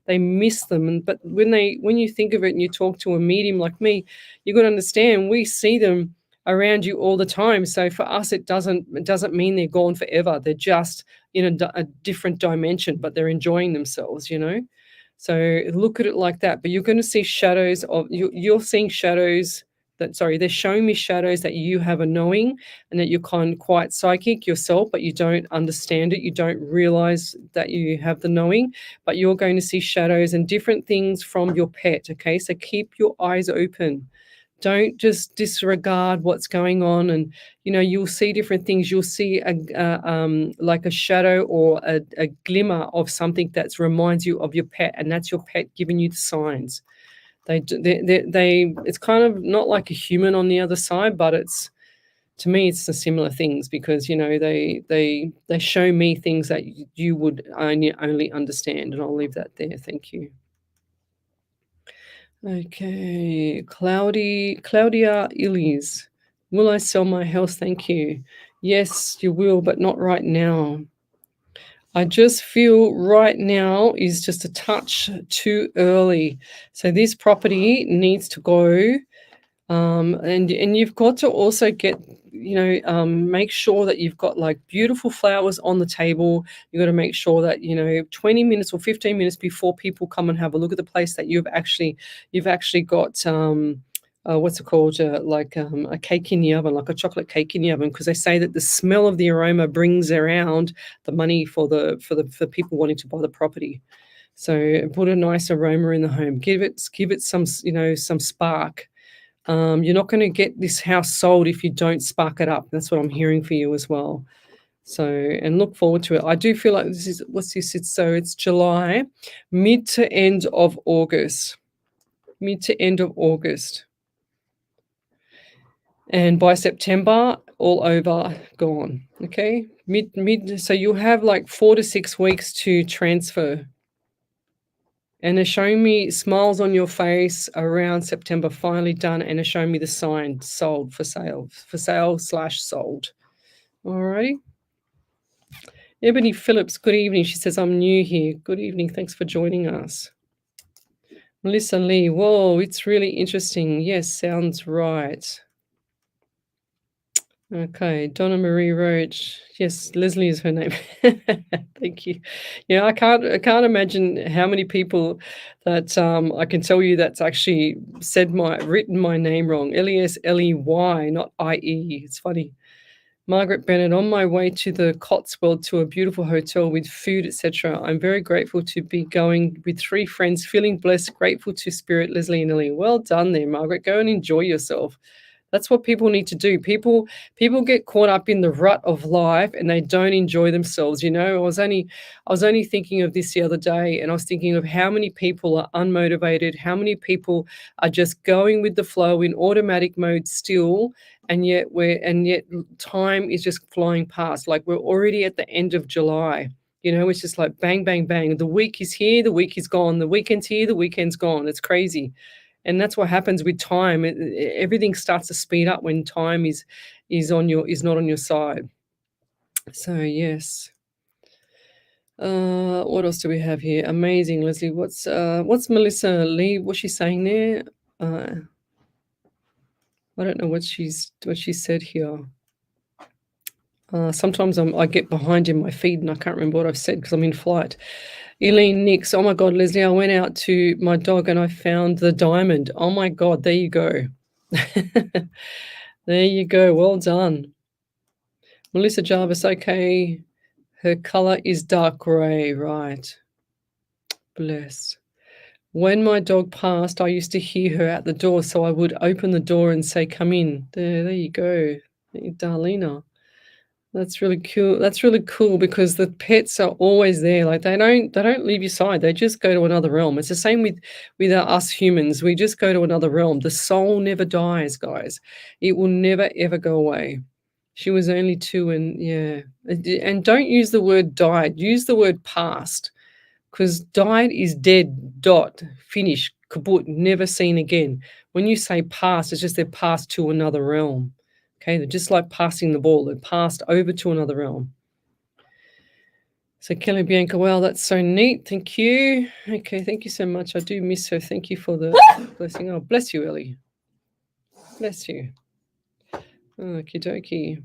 they miss them. But when you think of it and you talk to a medium like me, you've got to understand we see them around you all the time. So for us, it doesn't mean they're gone forever. They're just in a different dimension, but they're enjoying themselves, you know. So look at it like that. But you're going to see shadows of you're seeing shadows they're showing me shadows that you have a knowing and that you're quite psychic yourself, but you don't understand it. You don't realize that you have the knowing, but you're going to see shadows and different things from your pet. Okay. So keep your eyes open. Don't just disregard what's going on, and you know you'll see different things. You'll see like a shadow or a glimmer of something that reminds you of your pet, and that's your pet giving you the signs. It's kind of not like a human on the other side, but to me it's the similar things because you know they show me things that you would only understand, and I'll leave that there. Thank you. Okay, Claudia Illies. Will I sell my house? Thank you. Yes, you will, but not right now. I just feel right now is just a touch too early. So this property needs to go. And you've got to also get, you know, make sure that you've got like beautiful flowers on the table. You've got to make sure that, you know, 20 minutes or 15 minutes before people come and have a look at the place that you've actually got, what's it called? Like a cake in the oven, like a chocolate cake in the oven, because they say that the smell of the aroma brings around the money for people wanting to buy the property. So put a nice aroma in the home. Give it some, you know, some spark. You're not going to get this house sold if you don't spark it up. That's what I'm hearing for you as well. So, and look forward to it. I do feel like it's July, mid to end of August. And by September, all over, gone. Okay, mid. So you'll have like 4 to 6 weeks to transfer. And they're showing me smiles on your face around September, finally done, and they're showing me the sign sold, for sale / sold. All righty. Ebony Phillips, good evening. She says, I'm new here. Good evening. Thanks for joining us. Melissa Lee, whoa, it's really interesting. Yes, sounds right. Okay, Donna Marie Roach. Yes, Leslie is her name. Thank you. Yeah, I can't imagine how many people that I can tell you that's actually written my name wrong. Lesley, not IE. It's funny. Margaret Bennett, on my way to the Cotswold to a beautiful hotel with food, etc. I'm very grateful to be going with 3 friends, feeling blessed, grateful to Spirit, Leslie and Ellie. Well done there, Margaret. Go and enjoy yourself. That's what people need to do. People get caught up in the rut of life and they don't enjoy themselves. You know, I was only thinking of this the other day, and I was thinking of how many people are unmotivated, how many people are just going with the flow in automatic mode still, and yet time is just flying past. Like we're already at the end of July. You know, it's just like bang, bang, bang. The week is here, the week is gone. The weekend's here, the weekend's gone. It's crazy. And that's what happens with time. Everything starts to speed up when time is not on your side. So yes. What else do we have here? Amazing, Leslie. What's Melissa Lee? What's she saying there? I don't know what she said here. Sometimes I get behind in my feed and I can't remember what I've said because I'm in flight. Eileen Nix, oh my God, Leslie, I went out to my dog and I found the diamond. Oh my God, there you go. There you go. Well done. Melissa Jarvis, okay. Her color is dark grey, right. Bless. When my dog passed, I used to hear her at the door, so I would open the door and say, "Come in." There you go, Darlena. That's really cool. That's really cool because the pets are always there. Like they don't leave your side. They just go to another realm. It's the same with us humans. We just go to another realm. The soul never dies, guys. It will never ever go away. She was only 2, and yeah. And don't use the word died. Use the word past. Because died is dead, dot, finish, kaput, never seen again. When you say past, it's just they're passed to another realm. Okay, they're just like passing the ball. They're passed over to another realm. So Kelly Bianca, wow, that's so neat. Thank you. Okay, thank you so much. I do miss her. Thank you for the blessing. Oh, bless you, Ellie. Bless you. Okie dokie.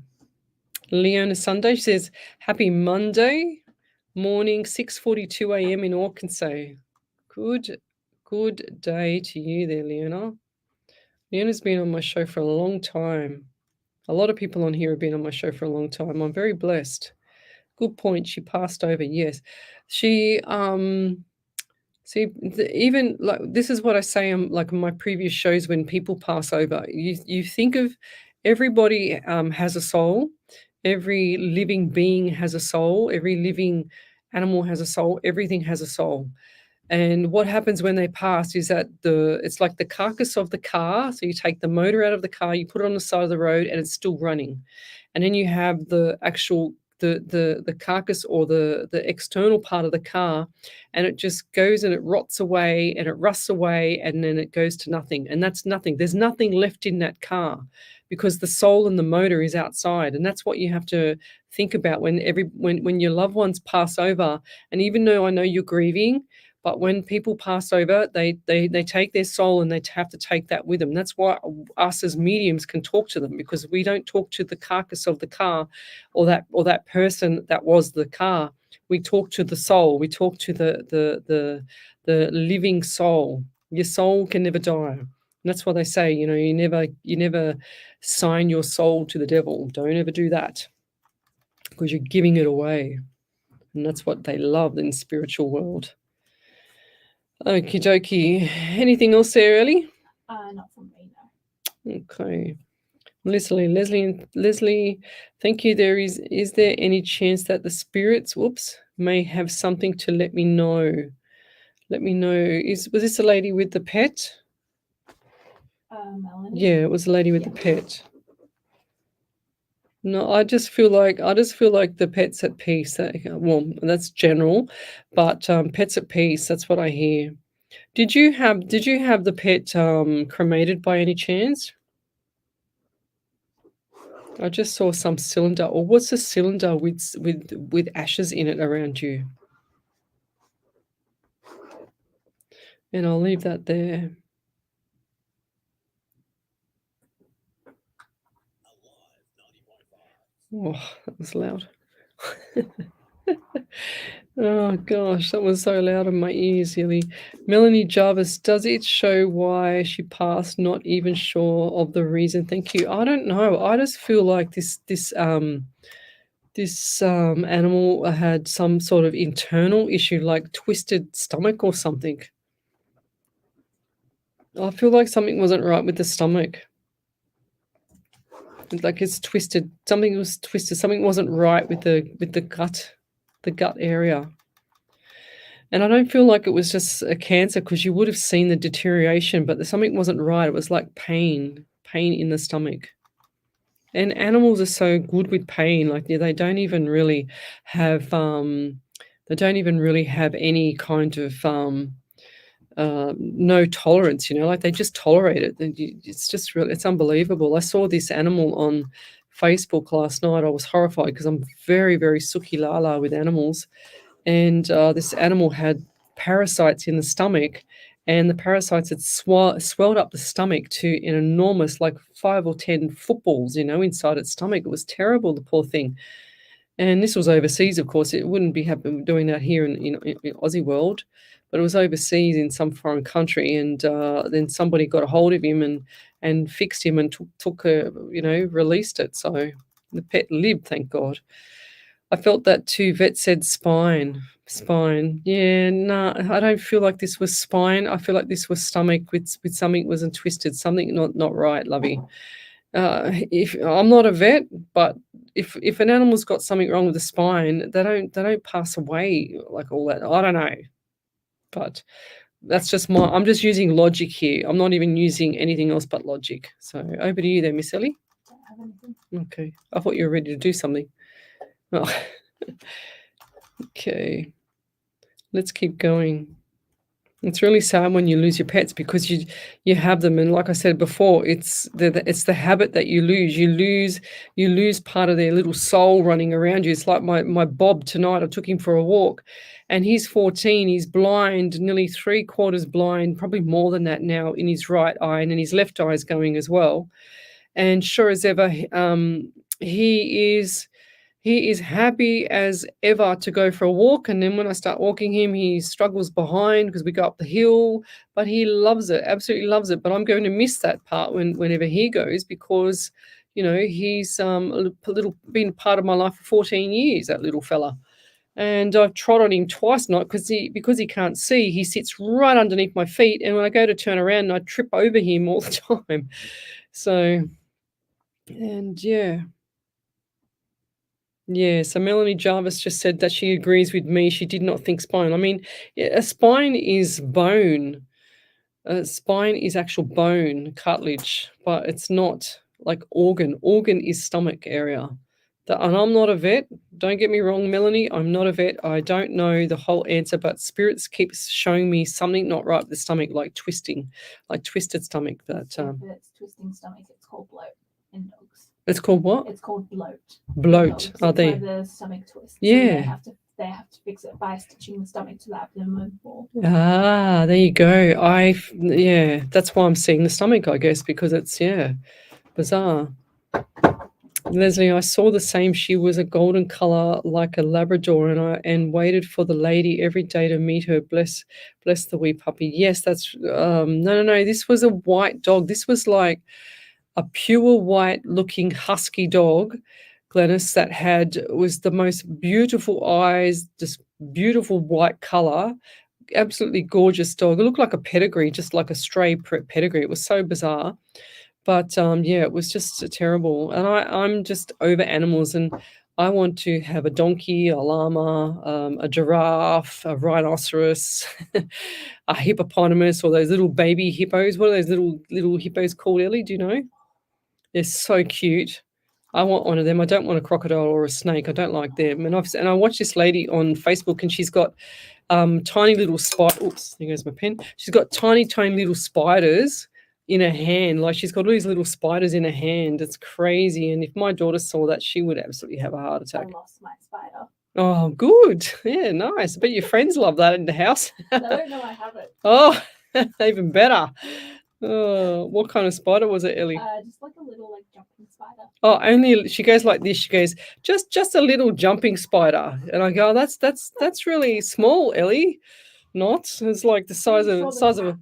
Leona Sunday, she says, happy Monday morning, 6:42 a.m. in Arkansas. Good day to you there, Leona. Leona's been on my show for a long time. A lot of people on here have been on my show for a long time. I'm very blessed. Good point. She passed over. Yes, she. Even like this is what I say. Like in my previous shows, when people pass over, you think of everybody has a soul. Every living being has a soul. Every living animal has a soul. Everything has a soul. And what happens when they pass is that it's like the carcass of the car. So you take the motor out of the car, you put it on the side of the road, and it's still running. And then you have the actual the carcass or the external part of the car, and it just goes and it rots away and it rusts away, and then it goes to nothing. And that's nothing. There's nothing left in that car because the soul and the motor is outside. And that's what you have to think about when your loved ones pass over. And even though I know you're grieving, but when people pass over, they take their soul and they have to take that with them. That's why us as mediums can talk to them, because we don't talk to the carcass of the car or that person that was the car. We talk to the soul. We talk to the living soul. Your soul can never die. And that's why they say, you never sign your soul to the devil. Don't ever do that, because you're giving it away. And that's what they love in the spiritual world. Okie dokie. Anything else there, Ellie? Not from me, no. Okay. Leslie, thank you. Is there any chance that the spirits, may have something to let me know? Let me know. Was this a lady with the pet? Melanie? Yeah, it was a lady with the pet. No, I just feel like the pet's at peace. Well, that's general, but pet's at peace. That's what I hear. Did you have the pet cremated by any chance? I just saw some cylinder. Or what's a cylinder with ashes in it around you? And I'll leave that there. Oh, that was loud. Oh gosh, that was so loud in my ears, Ellie. Melanie Jarvis, does it show why she passed? Not even sure of the reason. Thank you. I don't know. I just feel like this animal had some sort of internal issue, like twisted stomach or something. I feel like something wasn't right with the stomach. Like it's twisted. Something was twisted. Something wasn't right with the gut area. And I don't feel like it was just a cancer, because you would have seen the deterioration, but something wasn't right. It was like pain in the stomach. And animals are so good with pain. Like they don't even really have any kind of no tolerance, like they just tolerate it. It's just really, it's unbelievable. I saw this animal on Facebook last night. I was horrified because I'm very, very suki lala with animals. And this animal had parasites in the stomach, and the parasites had swelled up the stomach to an enormous, like 5 or 10 footballs, inside its stomach. It was terrible, the poor thing. And this was overseas, of course. It wouldn't be doing that here in Aussie world, but it was overseas in some foreign country. And then somebody got a hold of him and fixed him and released it. So the pet lived, thank God. I felt that too. Vet said spine. Spine. Yeah, no, I don't feel like this was spine. I feel like this was stomach with something wasn't twisted, something not right, lovey. If I'm not a vet, but if an animal's got something wrong with the spine, they don't pass away like all that. I don't know, but that's just I'm just using logic here. I'm not even using anything else but logic. So over to you there, Miss Ellie. Don't have anything. Okay, I thought you were ready to do something. Oh. Okay, let's keep going. It's really sad when you lose your pets because you have them, and like I said before, it's the habit that you lose. You lose part of their little soul running around you. It's like my Bob tonight. I took him for a walk, and he's 14. He's blind, nearly 3/4 blind, probably more than that now in his right eye, and then his left eye is going as well. And sure as ever, he is happy as ever to go for a walk. And then when I start walking him, he struggles behind because we go up the hill, but he loves it, absolutely loves it. But I'm going to miss that part whenever he goes because, he's a little been part of my life for 14 years, that little fella. And I've trod on him twice not because he can't see, he sits right underneath my feet. And when I go to turn around, I trip over him all the time. So, and yeah. Yeah, so Melanie Jarvis just said that she agrees with me. She did not think spine. I mean, a spine is bone. A spine is actual bone, cartilage, but it's not like organ. Organ is stomach area. And I'm not a vet. Don't get me wrong, Melanie. I'm not a vet. I don't know the whole answer, but spirits keep showing me something not right with the stomach, like twisting, like twisted stomach. That If it's twisting stomach, it's called bloat in dogs. It's called what? It's called bloat. Bloat. Are That's why they? the stomach twists. So Yeah. they have to fix it by stitching the stomach to the abdomen wall. Ah, there you go. Yeah, that's why I'm seeing the stomach, I guess, because it's, bizarre. Leslie, I saw the same. She was a golden color like a Labrador, and waited for the lady every day to meet her. Bless the wee puppy. Yes, that's no. This was a white dog. This was like a pure white looking husky dog, Glennis, that was the most beautiful eyes, just beautiful white color, absolutely gorgeous dog. It looked like a pedigree, just like a stray pedigree. It was so bizarre. But it was just terrible. And I'm just over animals, and I want to have a donkey, a llama, a giraffe, a rhinoceros, a hippopotamus, or those little baby hippos. What are those little hippos called, Ellie? Do you know? They're so cute. I want one of them. I don't want a crocodile or a snake. I don't like them. And I watched this lady on Facebook, and she's got tiny little spider. Oops, there goes my pen. She's got tiny little spiders in her hand. Like she's got all these little spiders in her hand. It's crazy. And if my daughter saw that, she would absolutely have a heart attack. I lost my spider. Oh, good. Yeah, nice. But your friends love that in the house. They don't know I have it. Oh, even better. Oh, what kind of spider was it, Ellie? Just like a little jumping spider. Oh, only she goes like this. She goes, just a little jumping spider, and I go, that's really small, Ellie. Not. It's like the size of a.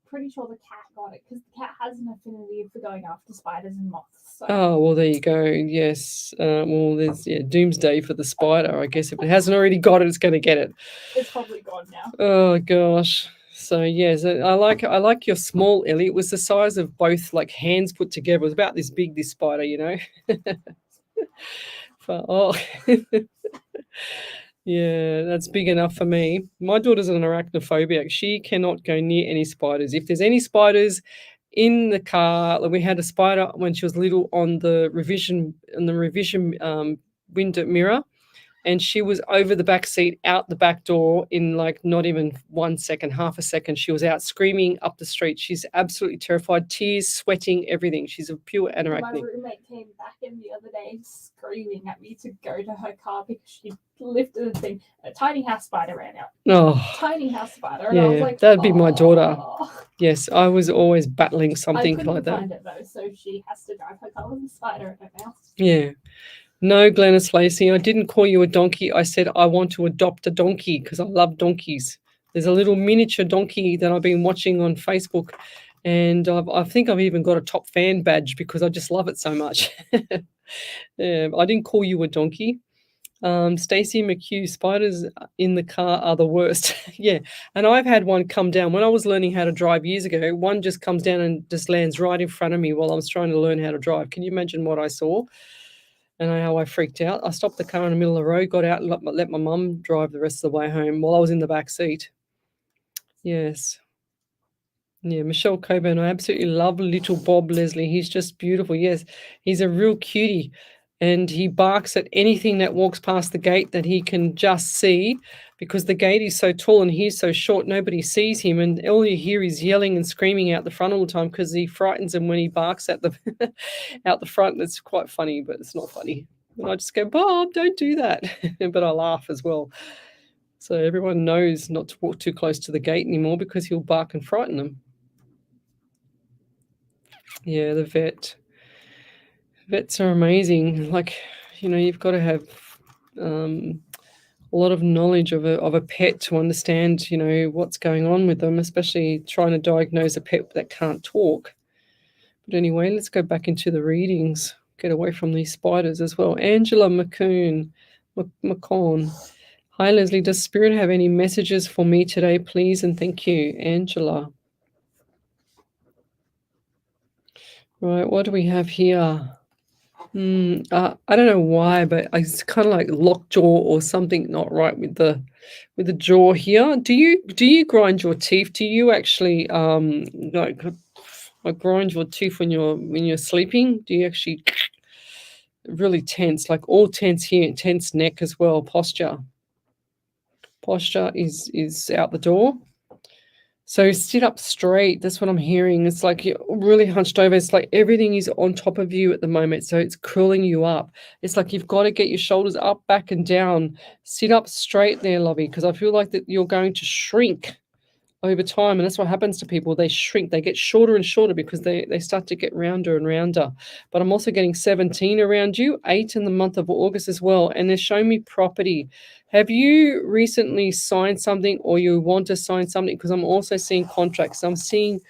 Pretty sure the cat got it because the cat has an affinity for going after spiders and moths. So. Oh well, there you go. Yes. Well, there's doomsday for the spider. I guess if it hasn't already got it, it's going to get it. It's probably gone now. Oh gosh. So yes, I like your small, Ellie. It was the size of both like hands put together. It was about this big, this spider, But yeah, that's big enough for me. My daughter's an arachnophobic. She cannot go near any spiders. If there's any spiders in the car, like we had a spider when she was little on the revision window mirror. And she was over the back seat, out the back door in like not even 1 second, half a second. She was out screaming up the street. She's absolutely terrified, tears, sweating, everything. She's a pure anorak. My roommate came back in the other day screaming at me to go to her car because she lifted the thing. A tiny house spider ran out. Oh, tiny house spider. And yeah, I was like, that'd be my daughter. Oh. Yes, I was always battling something I like that. find it though, so she has to drive her car with a spider in her house. Yeah. No, Glennis Lacey, I didn't call you a donkey. I said I want to adopt a donkey because I love donkeys. There's a little miniature donkey that I've been watching on Facebook, and I think I've even got a top fan badge because I just love it so much. Yeah, I didn't call you a donkey. Stacey McHugh, spiders in the car are the worst. Yeah. And I've had one come down when I was learning how to drive years ago. One just comes down and just lands right in front of me while I was trying to learn how to drive. Can you imagine what I saw and how I freaked out? I stopped the car in the middle of the road, got out and let my mum drive the rest of the way home while I was in the back seat. Yes. Yeah, Michelle Coburn, I absolutely love little Bob Leslie. He's just beautiful. Yes, he's a real cutie. And he barks at anything that walks past the gate that he can just see, because the gate is so tall and he's so short, nobody sees him. And all you hear is yelling and screaming out the front all the time because he frightens them when he barks at the out the front. It's quite funny, but it's not funny. And I just go, Bob, don't do that. But I laugh as well. So everyone knows not to walk too close to the gate anymore because he'll bark and frighten them. Yeah, the vet. Vets are amazing. Like, you know, you've got to have a lot of knowledge of a pet to understand, you know, what's going on with them, especially trying to diagnose a pet that can't talk. But anyway, let's go back into the readings. Get away from these spiders as well. Angela McCone. Hi, Leslie. Does Spirit have any messages for me today, please? And thank you, Angela. Right, what do we have here? I don't know why, but it's kind of like lockjaw or something not right with the jaw here. Do you grind your teeth? Do you actually like grind your teeth when you're sleeping? Do you actually really tense, like all tense here, tense neck as well? Posture is out the door. So sit up straight. That's what I'm hearing. It's like you're really hunched over. It's like everything is on top of you at the moment. So it's curling you up. It's like you've got to get your shoulders up, back, and down. Sit up straight there, lovey, because I feel like that you're going to shrink over time. And that's what happens to people. They shrink. They get shorter and shorter because they start to get rounder and rounder. But I'm also getting 17 around you, 8 in the month of August as well. And they're showing me property. Have you recently signed something or you want to sign something? Because I'm also seeing contracts. I see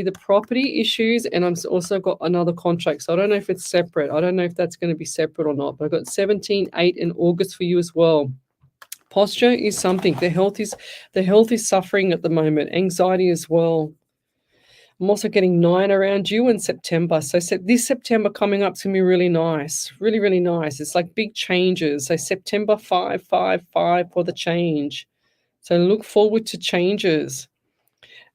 the property issues and I'm also got another contract. So I don't know if it's separate. I don't know if that's going to be separate or not. But I've got 17, 8 in August for you as well. Posture is something. The health is suffering at the moment. Anxiety as well. I'm also getting 9 around you in September. So this September coming up is going to be really nice. Really, really nice. It's like big changes. So September 555 for the change. So look forward to changes.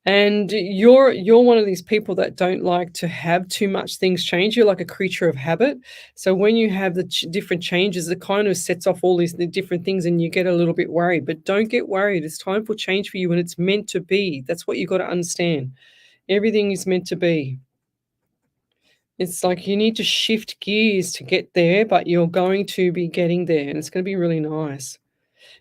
And you're one of these people that don't like to have too much things change. You're like a creature of habit. So when you have the different changes, it kind of sets off all the different things and you get a little bit worried. But don't get worried. It's time for change for you and it's meant to be. That's what you got to understand. Everything is meant to be. It's like you need to shift gears to get there, but you're going to be getting there and it's going to be really nice.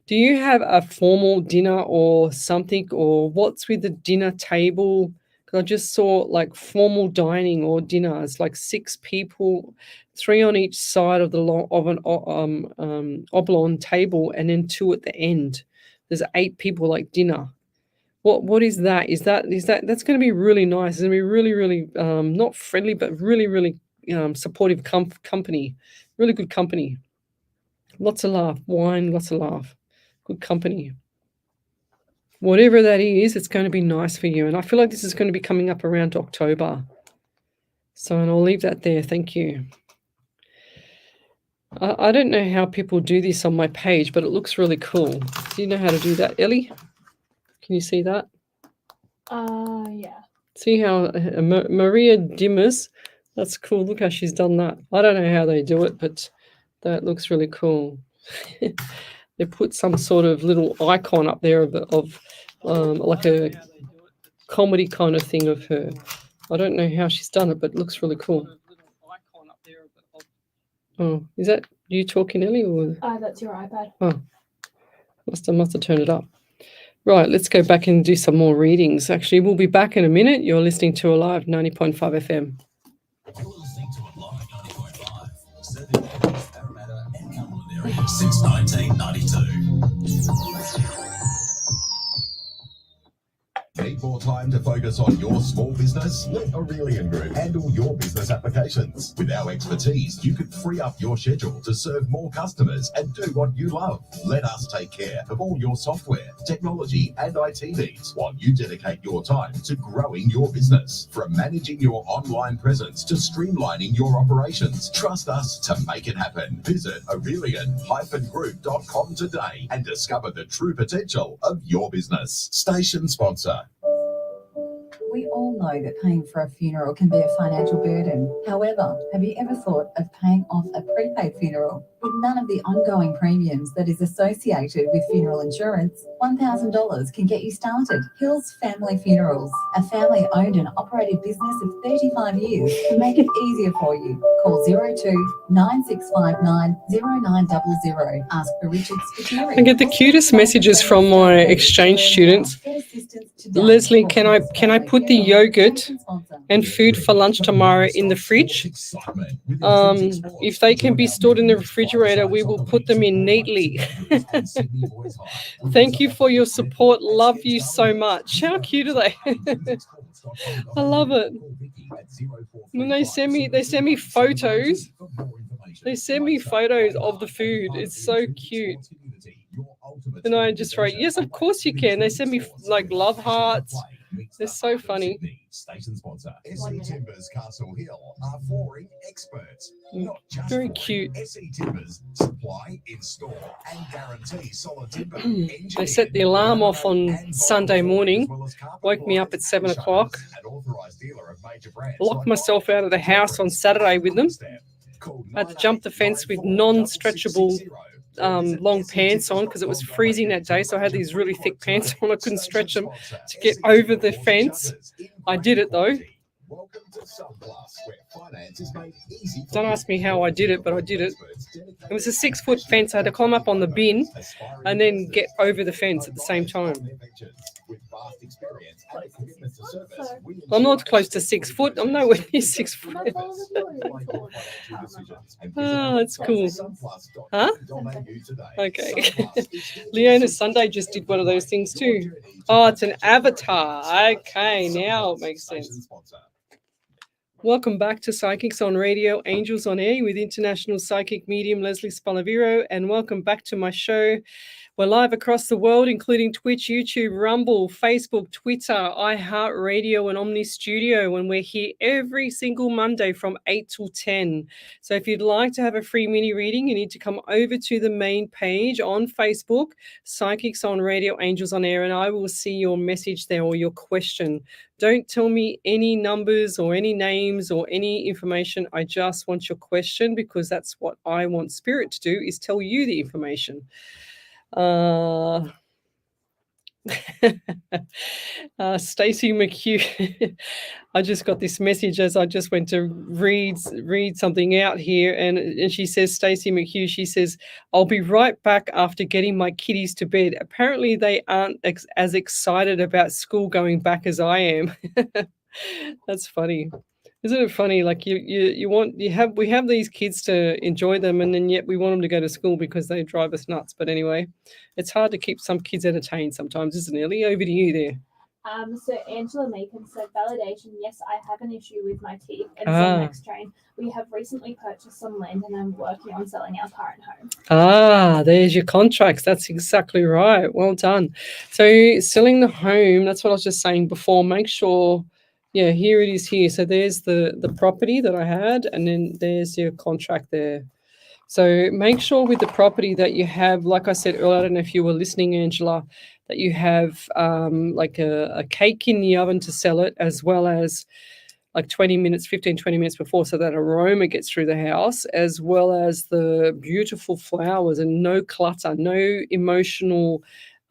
Do you have a formal dinner or something, or what's with the dinner table? Because I just saw like formal dining or dinner. It's like 6 people, 3 on each side of an oblong table, and then 2 at the end. There's 8 people like dinner. What is that? Is that that's going to be really nice. It's going to be really, really not friendly, but really, really supportive company. Really good company. Lots of laugh, wine, lots of laugh. Good company. Whatever that is, it's going to be nice for you. And I feel like this is going to be coming up around October. So, and I'll leave that there. Thank you. I don't know how people do this on my page, but it looks really cool. Do you know how to do that, Ellie? Can you see that? Yeah. See how Maria Dimas, that's cool. Look how she's done that. I don't know how they do it, but that looks really cool. They put some sort of little icon up there of like a comedy kind of thing of her. I don't know how she's done it, but it looks really cool. Oh, is that you talking, Ellie? Or? That's your iPad. Oh, must have turned it up. Right, let's go back and do some more readings. Actually, we'll be back in a minute. You're listening to Alive 90.5 FM. You're listening to Alive 90.5, serving Perth, Parramatta and Cumberland area since 1992. Need more time to focus on your small business? Let Aurelian Group handle your business applications. With our expertise, you can free up your schedule to serve more customers and do what you love. Let us take care of all your software, technology, and IT needs while you dedicate your time to growing your business. From managing your online presence to streamlining your operations, trust us to make it happen. Visit Aurelian-Group.com today and discover the true potential of your business. Station sponsor. We all know that paying for a funeral can be a financial burden. However, have you ever thought of paying off a prepaid funeral? With none of the ongoing premiums that is associated with funeral insurance, $1,000 can get you started. Hills Family Funerals, a family-owned and operated business of 35 years, can make it easier for you. Call 02-9659-0900. Ask for Richard Spaliviero. I get the cutest messages from my exchange students. Lesley, can I put the yogurt and food for lunch tomorrow in the fridge? If they can be stored in the refrigerator, we will put them in neatly. Thank you for your support. Love you so much. How cute are they? I love it. When they send me photos. They send me photos of the food. It's so cute. And I just write, yes, of course you can. They send me like love hearts. They're so funny. Station sponsor. SE Timbers Castle Hill are flooring experts. Not just Very flooring. cute. SE Timbers supply, install, and guarantee solid timber. They set the alarm off on Sunday morning, woke me up at 7 o'clock, locked myself out of the house on Saturday with them. I had to jump the fence with non-stretchable long pants on because it was freezing that day, so I had these really thick pants on. I couldn't stretch them to get over the fence. I did it though. Don't ask me how I did it, but I did it. It was a 6-foot fence. I had to climb up on the bin and then get over the fence at the same time. I'm not close to 6 foot. I'm nowhere near 6 foot. Oh, that's cool. Huh? Okay. Leona Sunday just did one of those things too. Oh, it's an avatar. Okay, now it makes sense. Welcome back to Psychics on Radio, Angels on Air with international psychic medium Lesley Spaliviero, and welcome back to my show. We're live across the world, including Twitch, YouTube, Rumble, Facebook, Twitter, iHeartRadio, and Omni Studio, and we're here every single Monday from 8 till 10. So if you'd like to have a free mini reading, you need to come over to the main page on Facebook, Psychics on Radio, Angels on Air, and I will see your message there or your question. Don't tell me any numbers or any names or any information. I just want your question, because that's what I want Spirit to do, is tell you the information. Stacey McHugh, I just got this message as I just went to read something out here, and she says, Stacey McHugh, she says, I'll be right back after getting my kiddies to bed. Apparently they aren't as excited about school going back as I am. That's funny. Isn't it funny? Like we have these kids to enjoy them, and then yet we want them to go to school because they drive us nuts. But anyway, it's hard to keep some kids entertained sometimes, isn't it, Ellie? Over to you there. So Angela Meakin said, validation, yes, I have an issue with my teeth and some next train. We have recently purchased some land and I'm working on selling our current home. There's your contracts. That's exactly right. Well done. So selling the home, that's what I was just saying before. Make sure, yeah, here it is here. So there's the property that I had, and then there's your contract there. So make sure with the property that you have, like I said earlier, I don't know if you were listening, Angela, that you have like a cake in the oven to sell it, as well as like 20 minutes before, so that aroma gets through the house, as well as the beautiful flowers and no clutter, no emotional,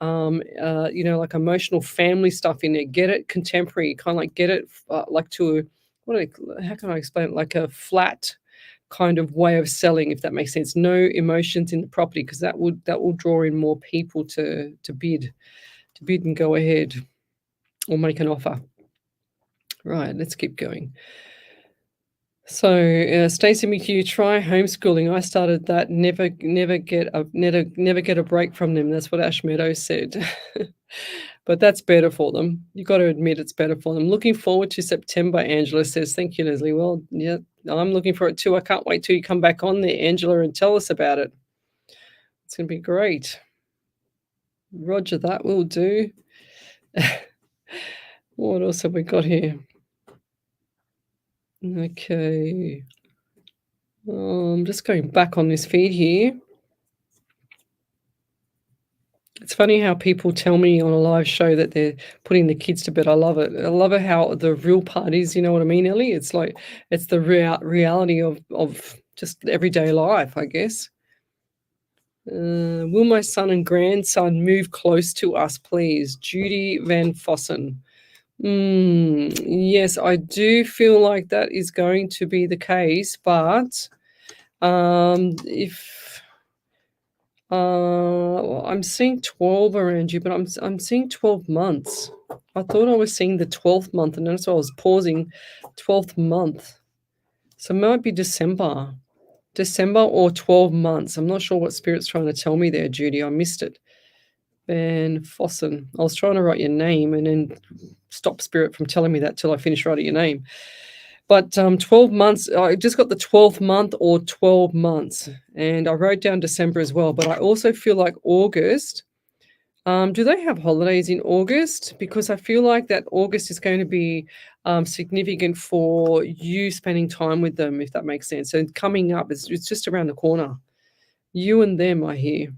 like emotional family stuff in there. Get it contemporary, kind of like get it like to how can I explain it? Like a flat kind of way of selling, if that makes sense. No emotions in the property, because that will draw in more people to bid and go ahead or make an offer. Right, let's keep going. So Stacey McHugh, try homeschooling. I started that. Never get a break from them. That's what Ash Meadows said. But that's better for them. You've got to admit it's better for them. Looking forward to September, Angela says. Thank you, Leslie. Well, yeah, I'm looking for it too. I can't wait till you come back on there, Angela, and tell us about it. It's going to be great. Roger that, will do. What else have we got here? Okay. I'm just going back on this feed here. It's funny how people tell me on a live show that they're putting the kids to bed. I love it. I love it how the real part is, you know what I mean, Ellie? It's like, it's the reality of just everyday life, I guess. Will my son and grandson move close to us, please? Judy Van Fossen. Yes, I do feel like that is going to be the case, but if well, I'm seeing 12 around you, but I'm seeing 12 months. I thought I was seeing the 12th month, and that's why I was pausing. 12th month, so it might be December or 12 months. I'm not sure what Spirit's trying to tell me there, Judy. I missed it. Van Fossen. I was trying to write your name and then stop Spirit from telling me that till I finish writing your name. But 12 months, I just got the 12th month or 12 months. And I wrote down December as well. But I also feel like August. Do they have holidays in August? Because I feel like that August is going to be significant for you spending time with them, if that makes sense. So coming up, it's just around the corner. You and them, I hear.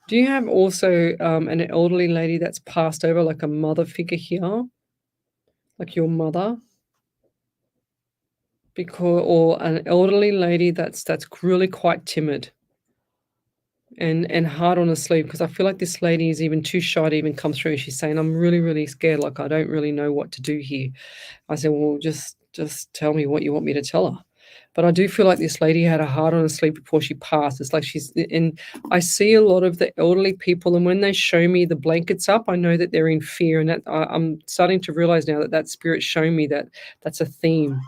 Do you have also an elderly lady that's passed over, like a mother figure here? Like your mother? Or an elderly lady that's really quite timid and hard on her sleeve, because I feel like this lady is even too shy to even come through. She's saying, I'm really, really scared. Like, I don't really know what to do here. I said, well, just tell me what you want me to tell her. But I do feel like this lady had a heart on her sleeve before she passed. It's like and I see a lot of the elderly people, and when they show me the blankets up, I know that they're in fear. And that I'm starting to realize now that Spirit's showing me that that's a theme.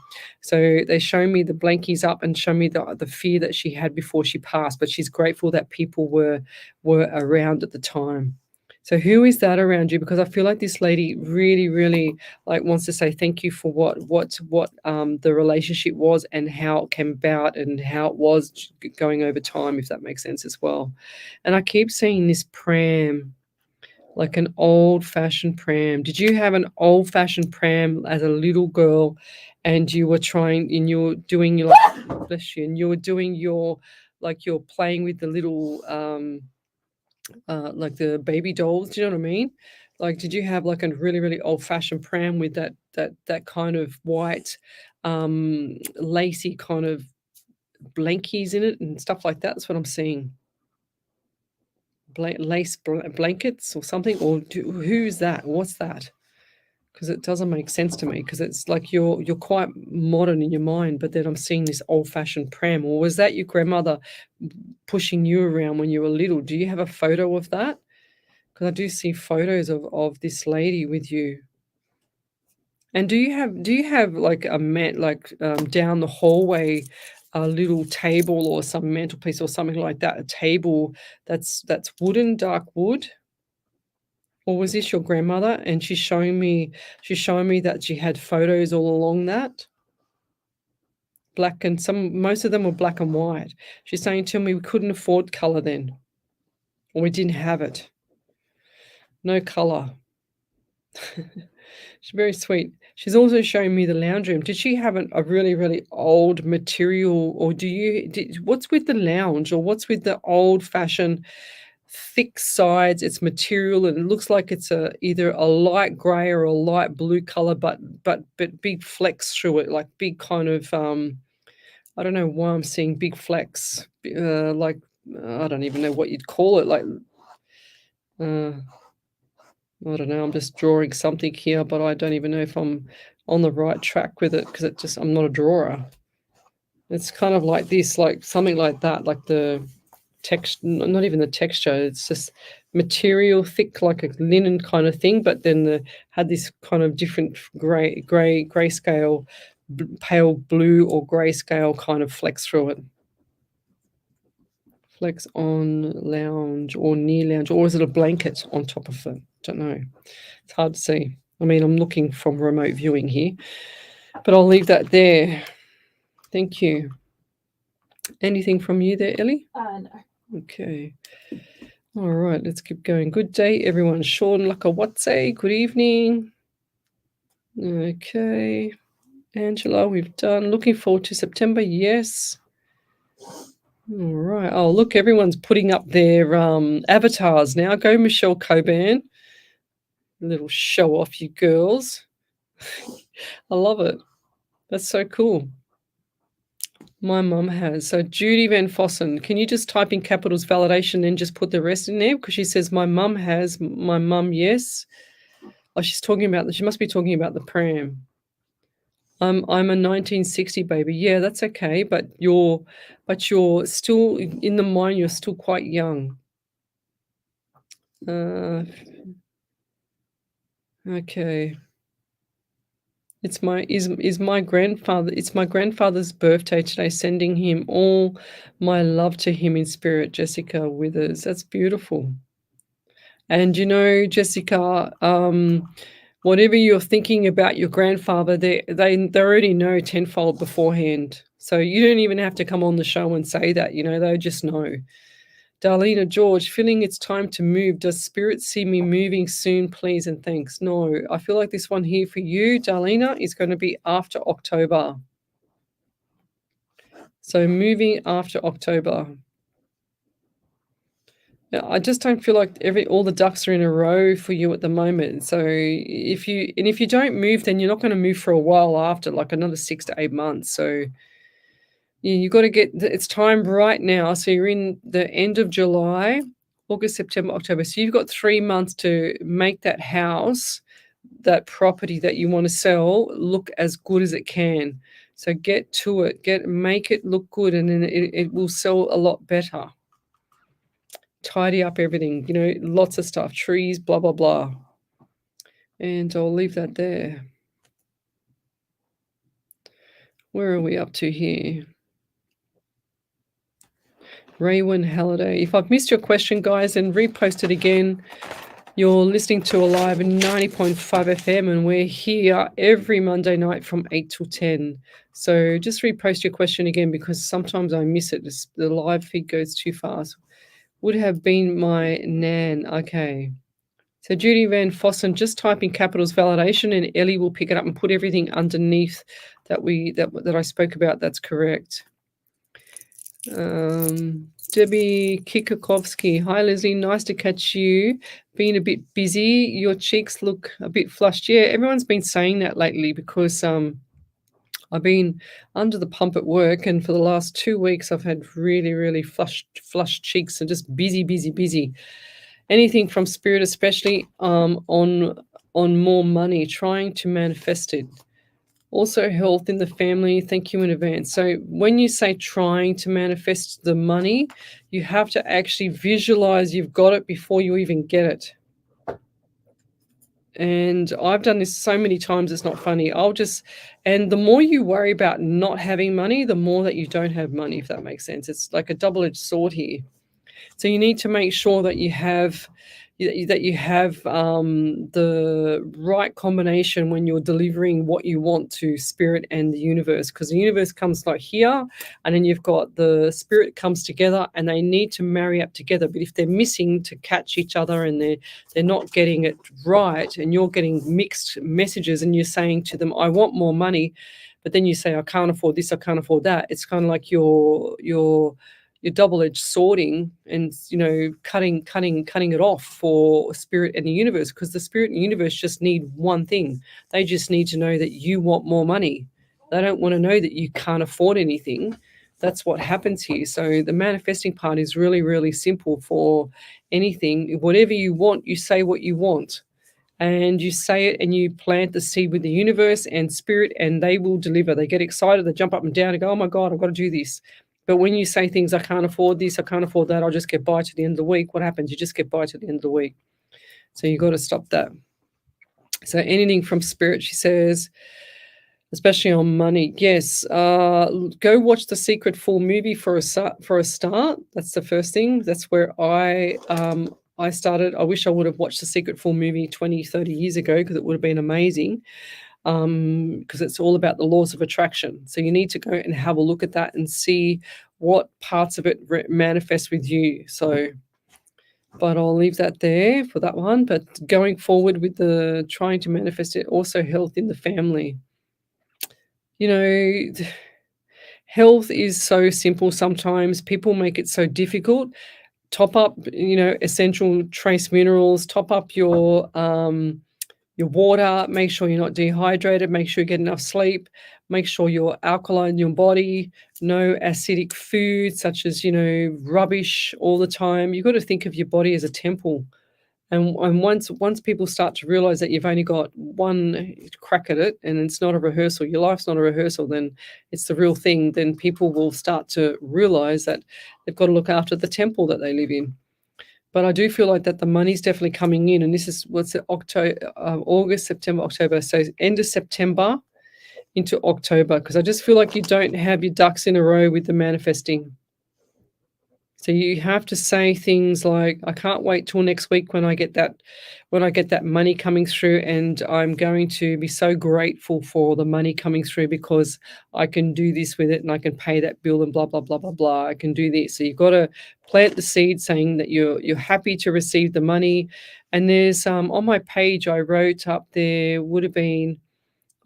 So they show me the blankies up and show me the fear that she had before she passed. But she's grateful that people were around at the time. So who is that around you? Because I feel like this lady really, really like wants to say thank you for what the relationship was and how it came about and how it was going over time, if that makes sense as well. And I keep seeing this pram, like an old-fashioned pram. Did you have an old-fashioned pram as a little girl, and you were doing your bless you, and you were doing your you're playing with the little like the baby dolls, do you know what I mean? Like, did you have like a really, really old-fashioned pram with that kind of white, lacy kind of blankies in it and stuff like that? That's what I'm seeing. Lace blankets or something, or who's that? What's that? Because it doesn't make sense to me. Because it's like you're quite modern in your mind, but then I'm seeing this old-fashioned pram. Or was that your grandmother pushing you around when you were little? Do you have a photo of that? Because I do see photos of this lady with you. And do you have like a down the hallway a little table or some mantelpiece or something like that? A table that's wooden, dark wood. Or was this your grandmother? And she's showing me that she had photos all along that. Black and most of them were black and white. She's saying to me we couldn't afford color then. Or we didn't have it. No color. She's very sweet. She's also showing me the lounge room. Did she have a really, really old material, or what's with the lounge, or what's with the old-fashioned thick sides? It's material, and it looks like it's either a light grey or a light blue color, but big flecks through it, like big kind of I don't know why I'm seeing big flecks, like I don't even know what you'd call it, like I don't know. I'm just drawing something here, but I don't even know if I'm on the right track with it, because I'm not a drawer. It's kind of like this, like something like that, like the text, not even the texture. It's just material, thick, like a linen kind of thing. But then had this kind of different grayscale, pale blue or grayscale kind of flecks through it. flex on lounge or near lounge, or is it a blanket on top of it? Don't know. It's hard to see. I mean, I'm looking from remote viewing here, but I'll leave that there. Thank you. Anything from you there, Ellie? No. Okay. All right, let's keep going. Good day, everyone. Sean Lakawatse, good evening. Okay. Angela, we've done. Looking forward to September, yes. All right. Oh, look, everyone's putting up their avatars now. Go, Michelle Coburn. Little show off, you girls. I love it. That's so cool. My mum has. So Judy Van Fossen, can you just type in capitals validation and just put the rest in there? Because she says my mum has. My mum, yes. Oh, she's talking about. She must be talking about the pram. I'm a 1960 baby. Yeah, that's okay. But you're still in the mind. You're still quite young. Okay. It's my grandfather. It's my grandfather's birthday today. Sending him all my love to him in spirit. Jessica Withers. That's beautiful. And you know, Jessica, whatever you're thinking about your grandfather, they already know tenfold beforehand. So you don't even have to come on the show and say that. You know, they just know. Darlena George, feeling it's time to move. Does spirit see me moving soon, please and thanks? No, I feel like this one here for you, Darlena, is going to be after October. So moving after October. Yeah, I just don't feel like all the ducks are in a row for you at the moment. So if you don't move, then you're not going to move for a while after, like another 6 to 8 months. So yeah, you got to it's time right now. So you're in the end of July, August, September, October. So you've got 3 months to make that house, that property that you want to sell, look as good as it can. So get to it, make it look good, and then it will sell a lot better. Tidy up everything, you know, lots of stuff, trees, blah, blah, blah. And I'll leave that there. Where are we up to here? Raywin Halliday. If I've missed your question, guys, then repost it again. You're listening to Alive 90.5 FM, and we're here every Monday night from 8 till 10. So just repost your question again, because sometimes I miss it. The live feed goes too fast. Would have been my nan. Okay. So Judy Van Fossen, just type in capitals validation, and Ellie will pick it up and put everything underneath that I spoke about. That's correct. Debbie Kikakovsky. Hi, Leslie. Nice to catch you. Being a bit busy. Your cheeks look a bit flushed. Yeah, everyone's been saying that lately because I've been under the pump at work, and for the last 2 weeks I've had really, really flushed cheeks and just busy. Anything from spirit, especially on more money, trying to manifest it. Also health in the family. Thank you in advance. So when you say trying to manifest the money, you have to actually visualize you've got it before you even get it. And I've done this so many times, it's not funny. And the more you worry about not having money, the more that you don't have money, if that makes sense. It's like a double-edged sword here. So you need to make sure that you have the right combination when you're delivering what you want to spirit and the universe, because the universe comes like here, and then you've got the spirit comes together, and they need to marry up together. But if they're missing to catch each other, and they're not getting it right, and you're getting mixed messages, and you're saying to them, I want more money, but then you say, I can't afford this, I can't afford that. It's kind of like you're double-edged swording, and cutting it off for spirit and the universe, because the spirit and the universe just need one thing. They just need to know that you want more money. They don't want to know that you can't afford anything. That's what happens here. So the manifesting part is really, really simple for anything. Whatever you want, you say what you want, and you say it, and you plant the seed with the universe and spirit, and they will deliver. They get excited, they jump up and down and go, oh my God, I've got to do this. But when you say things, I can't afford this, I can't afford that, I'll just get by to the end of the week, what happens? You just get by to the end of the week. So you've got to stop that. So anything from spirit, she says, especially on money. Yes, go watch the Secret Full movie for a start. That's the first thing. That's where I started. I wish I would have watched the Secret Full movie 20, 30 years ago, because it would have been amazing. Because it's all about the laws of attraction. So you need to go and have a look at that and see what parts of it manifest with you. So, but I'll leave that there for that one. But going forward with the trying to manifest it, also health in the family. You know, health is so simple sometimes. People make it so difficult. Top up, essential trace minerals, top up your water, make sure you're not dehydrated, make sure you get enough sleep, make sure you're alkaline in your body, no acidic food such as, rubbish all the time. You've got to think of your body as a temple. And once people start to realize that you've only got one crack at it and it's not a rehearsal, your life's not a rehearsal, then it's the real thing, then people will start to realize that they've got to look after the temple that they live in. But I do feel like that the money's definitely coming in, and this is August, September, October. So end of September into October, because I just feel like you don't have your ducks in a row with the manifesting. So you have to say things like, I can't wait till next week when I get that money coming through, and I'm going to be so grateful for the money coming through because I can do this with it and I can pay that bill and blah, blah, blah, blah, blah. I can do this. So you've got to plant the seed saying that you're happy to receive the money. And there's on my page, I wrote up there, would have been,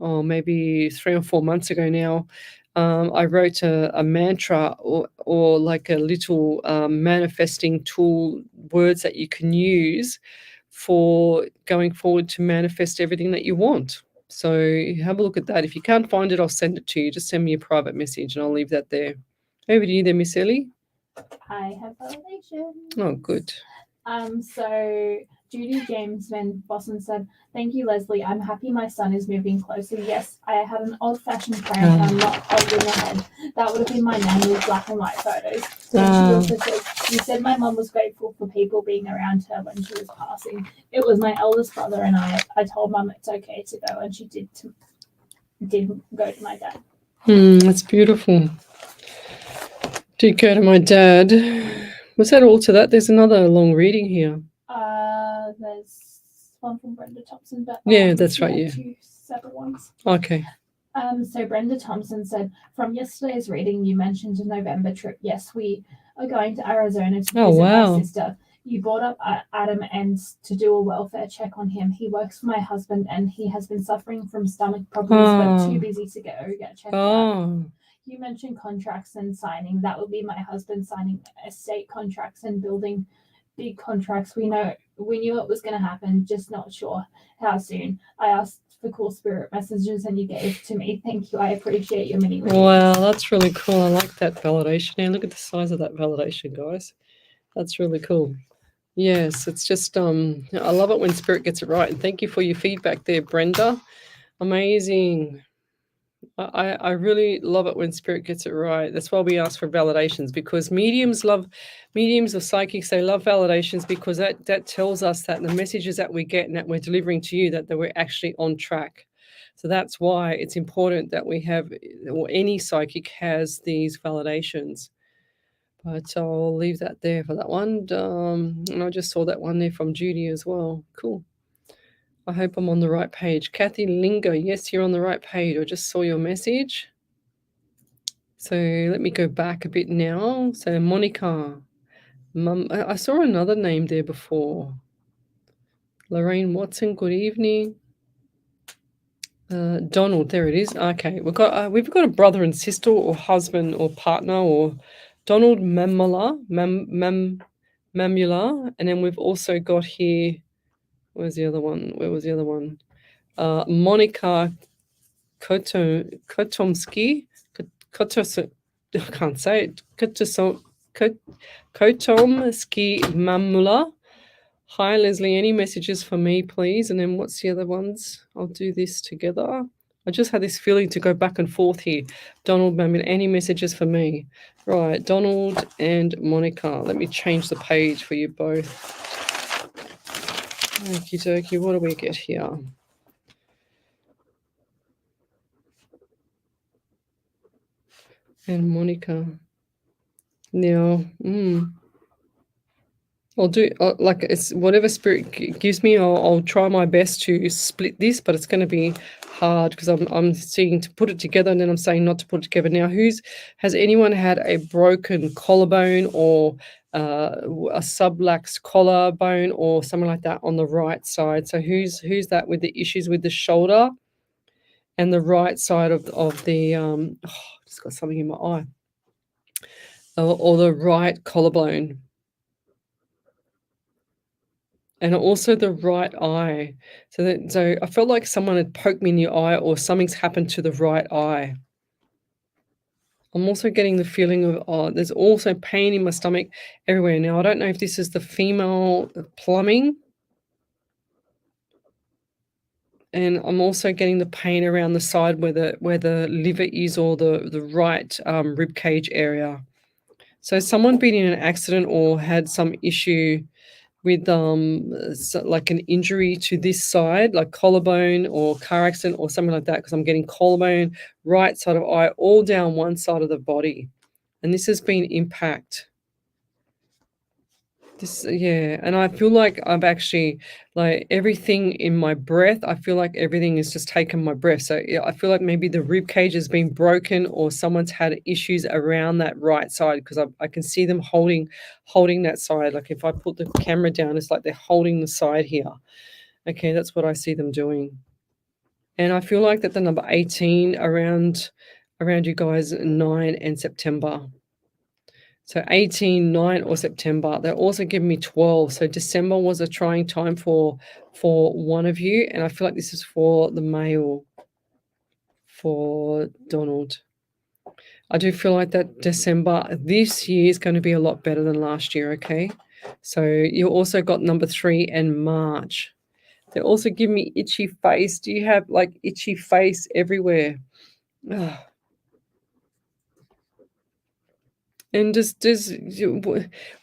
maybe 3 or 4 months ago now, I wrote a mantra or like a little manifesting tool, words that you can use for going forward to manifest everything that you want. So have a look at that. If you can't find it, I'll send it to you. Just send me a private message and I'll leave that there. Over to you there, Miss Ellie. I have validation. Oh, good. So Judy James Van Bossen said, "Thank you, Leslie. I'm happy my son is moving closer. Yes, I had an old-fashioned pram and I'm not holding the head. That would have been my nan with black and white photos." So she also said, "You said my mum was grateful for people being around her when she was passing. It was my eldest brother and I told mum it's okay to go, and she did go to my dad." That's beautiful. Did go to my dad. Was that all to that? There's another long reading here. There's one from Brenda Thompson, but yeah, that's right. Yeah, 2 separate ones. Okay. So Brenda Thompson said, "From yesterday's reading, you mentioned a November trip. Yes, we are going to Arizona to visit my sister. You brought up Adam and to do a welfare check on him. He works for my husband and he has been suffering from stomach problems, but too busy to go get checked out. You mentioned contracts and signing. That would be my husband signing estate contracts and building big contracts. We knew it was going to happen, just not sure how soon. I asked for cool spirit messages and you gave to me. Thank you. I appreciate your mini readings." Wow, that's really cool. I like that validation. And look at the size of that validation, guys. That's really cool. Yes, it's just I love it when spirit gets it right. And thank you for your feedback there, Brenda. Amazing. I really love it when spirit gets it right. That's why we ask for validations, because mediums or psychics, they love validations, because that tells us that the messages that we get and that we're delivering to you, that we're actually on track. So that's why it's important that we have, or any psychic has, these validations. But I'll leave that there for that one. And I just saw that one there from Judy as well. Cool. I hope I'm on the right page. Kathy Lingo, yes, you're on the right page. I just saw your message. So let me go back a bit now. So Monica, Mum, I saw another name there before. Lorraine Watson, good evening. Donald, there it is. Okay, we've got a brother and sister, or husband or partner, or Donald Mamula, and then we've also got here. Where was the other one? Monica Kotomsky. I can't say it. Kotomsky Mamula. Hi, Leslie. Any messages for me, please? And then what's the other ones? I'll do this together. I just had this feeling to go back and forth here. Donald Mamula, any messages for me? Right, Donald and Monica. Let me change the page for you both. Okie dokie, what do we get here? and Monica. Now, I'll do like it's whatever spirit gives me. I'll try my best to split this, but it's going to be hard because I'm seeing to put it together, and then I'm saying not to put it together. Now, has anyone had a broken collarbone or a subluxed collarbone or something like that on the right side? So who's that with the issues with the shoulder and the right side of the just got something in my eye, or the right collarbone. And also the right eye. So I felt like someone had poked me in the eye or something's happened to the right eye. I'm also getting the feeling of, there's also pain in my stomach everywhere. Now, I don't know if this is the female plumbing. And I'm also getting the pain around the side where the liver is, or the right rib cage area. So someone been in an accident or had some issue with like an injury to this side, like collarbone or car accident or something like that, because I'm getting collarbone, right side of eye, all down one side of the body. And this has been impact. And I feel like I've actually, like, everything in my breath, I feel like everything has just taken my breath. So I feel like maybe the rib cage has been broken, or someone's had issues around that right side, because I can see them holding that side. Like if I put the camera down, it's like they're holding the side here. Okay, that's what I see them doing. And I feel like that the number 18 around you guys, 9 and September. So 18, 9 or September. They're also giving me 12. So December was a trying time for one of you. And I feel like this is for the male, for Donald. I do feel like that December this year is going to be a lot better than last year, okay? So you also got number 3 and March. They also give me itchy face. Do you have like itchy face everywhere? Ugh. And does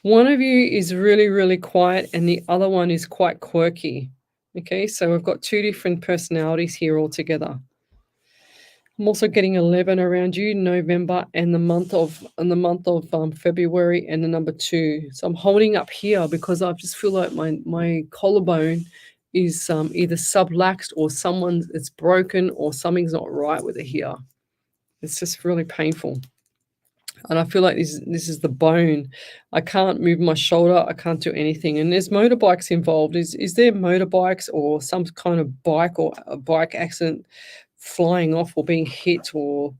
one of you is really, really quiet and the other one is quite quirky. Okay, so we've got 2 different personalities here altogether. I'm also getting 11 around you, November, and the month of February, and the number 2. So I'm holding up here because I just feel like my collarbone is either subluxed or it's broken, or something's not right with it here. It's just really painful. And I feel like this is the bone. I can't move my shoulder. I can't do anything. And there's motorbikes involved. Is there motorbikes or some kind of bike or a bike accident flying off or being hit or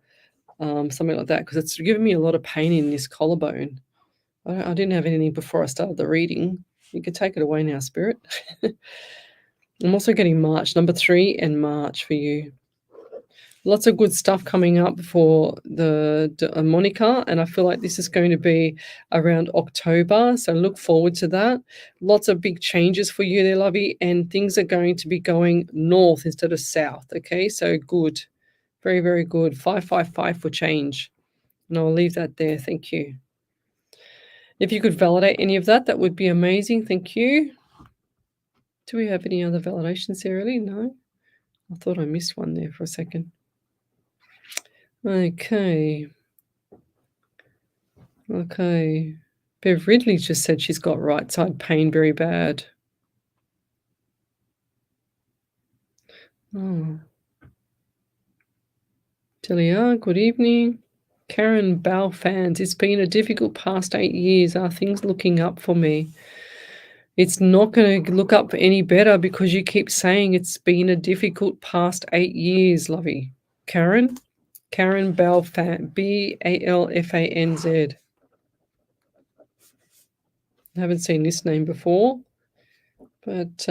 something like that? Because it's giving me a lot of pain in this collarbone. I didn't have anything before I started the reading. You can take it away now, Spirit. I'm also getting March, number 3 and March for you. Lots of good stuff coming up for the Monica, and I feel like this is going to be around October, so look forward to that. Lots of big changes for you there, lovey, and things are going to be going north instead of south, okay? So good. Very, very good. 555 for change. And I'll leave that there. Thank you. If you could validate any of that, that would be amazing. Thank you. Do we have any other validations there, really? No? I thought I missed one there for a second. Okay. Bev Ridley just said she's got right side pain very bad. Oh. Delia, good evening. Karen Balfans, it's been a difficult past 8 years. Are things looking up for me? It's not going to look up any better because you keep saying it's been a difficult past 8 years, lovey. Karen Balfan, Balfanz. I haven't seen this name before, but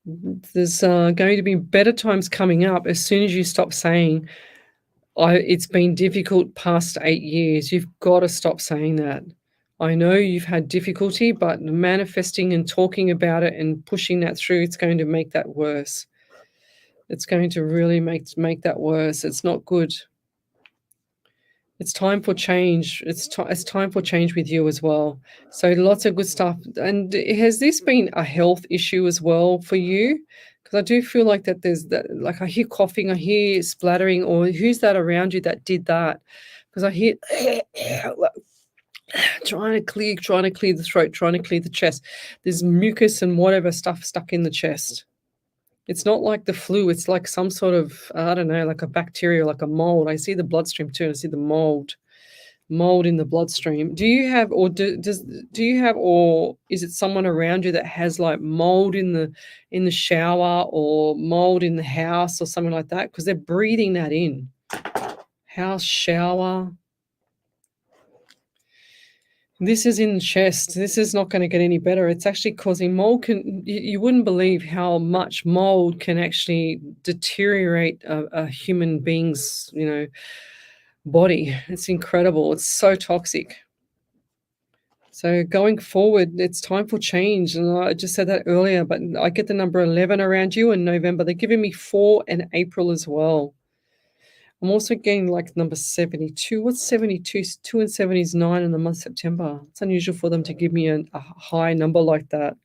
there's going to be better times coming up as soon as you stop saying, it's been difficult past 8 years. You've got to stop saying that. I know you've had difficulty, but manifesting and talking about it and pushing that through, it's going to make that worse. It's going to really make that worse. It's not good. It's time for change. It's time for change with you as well. So lots of good stuff. And has this been a health issue as well for you? Because I do feel like that there's that, like I hear coughing, I hear splattering, or who's that around you that did that? Because I hear trying to clear the throat, trying to clear the chest. There's mucus and whatever stuff stuck in the chest. It's not like the flu. It's like some sort of, I don't know, like a bacteria, like a mold. I see the bloodstream too. I see the mold in the bloodstream. Do you have, or do you have, or is it someone around you that has like mold in the shower or mold in the house or something like that? Because they're breathing that in. House, shower. This is in the chest. This is not going to get any better. It's actually causing mold. You wouldn't believe how much mold can actually deteriorate a human being's, body. It's incredible. It's so toxic. So going forward, it's time for change. And I just said that earlier, but I get the number 11 around you in November. They're giving me 4 in April as well. I'm also getting like number 72. What's 72? 2 and 7 is 9 in the month of September. It's unusual for them to give me a high number like that.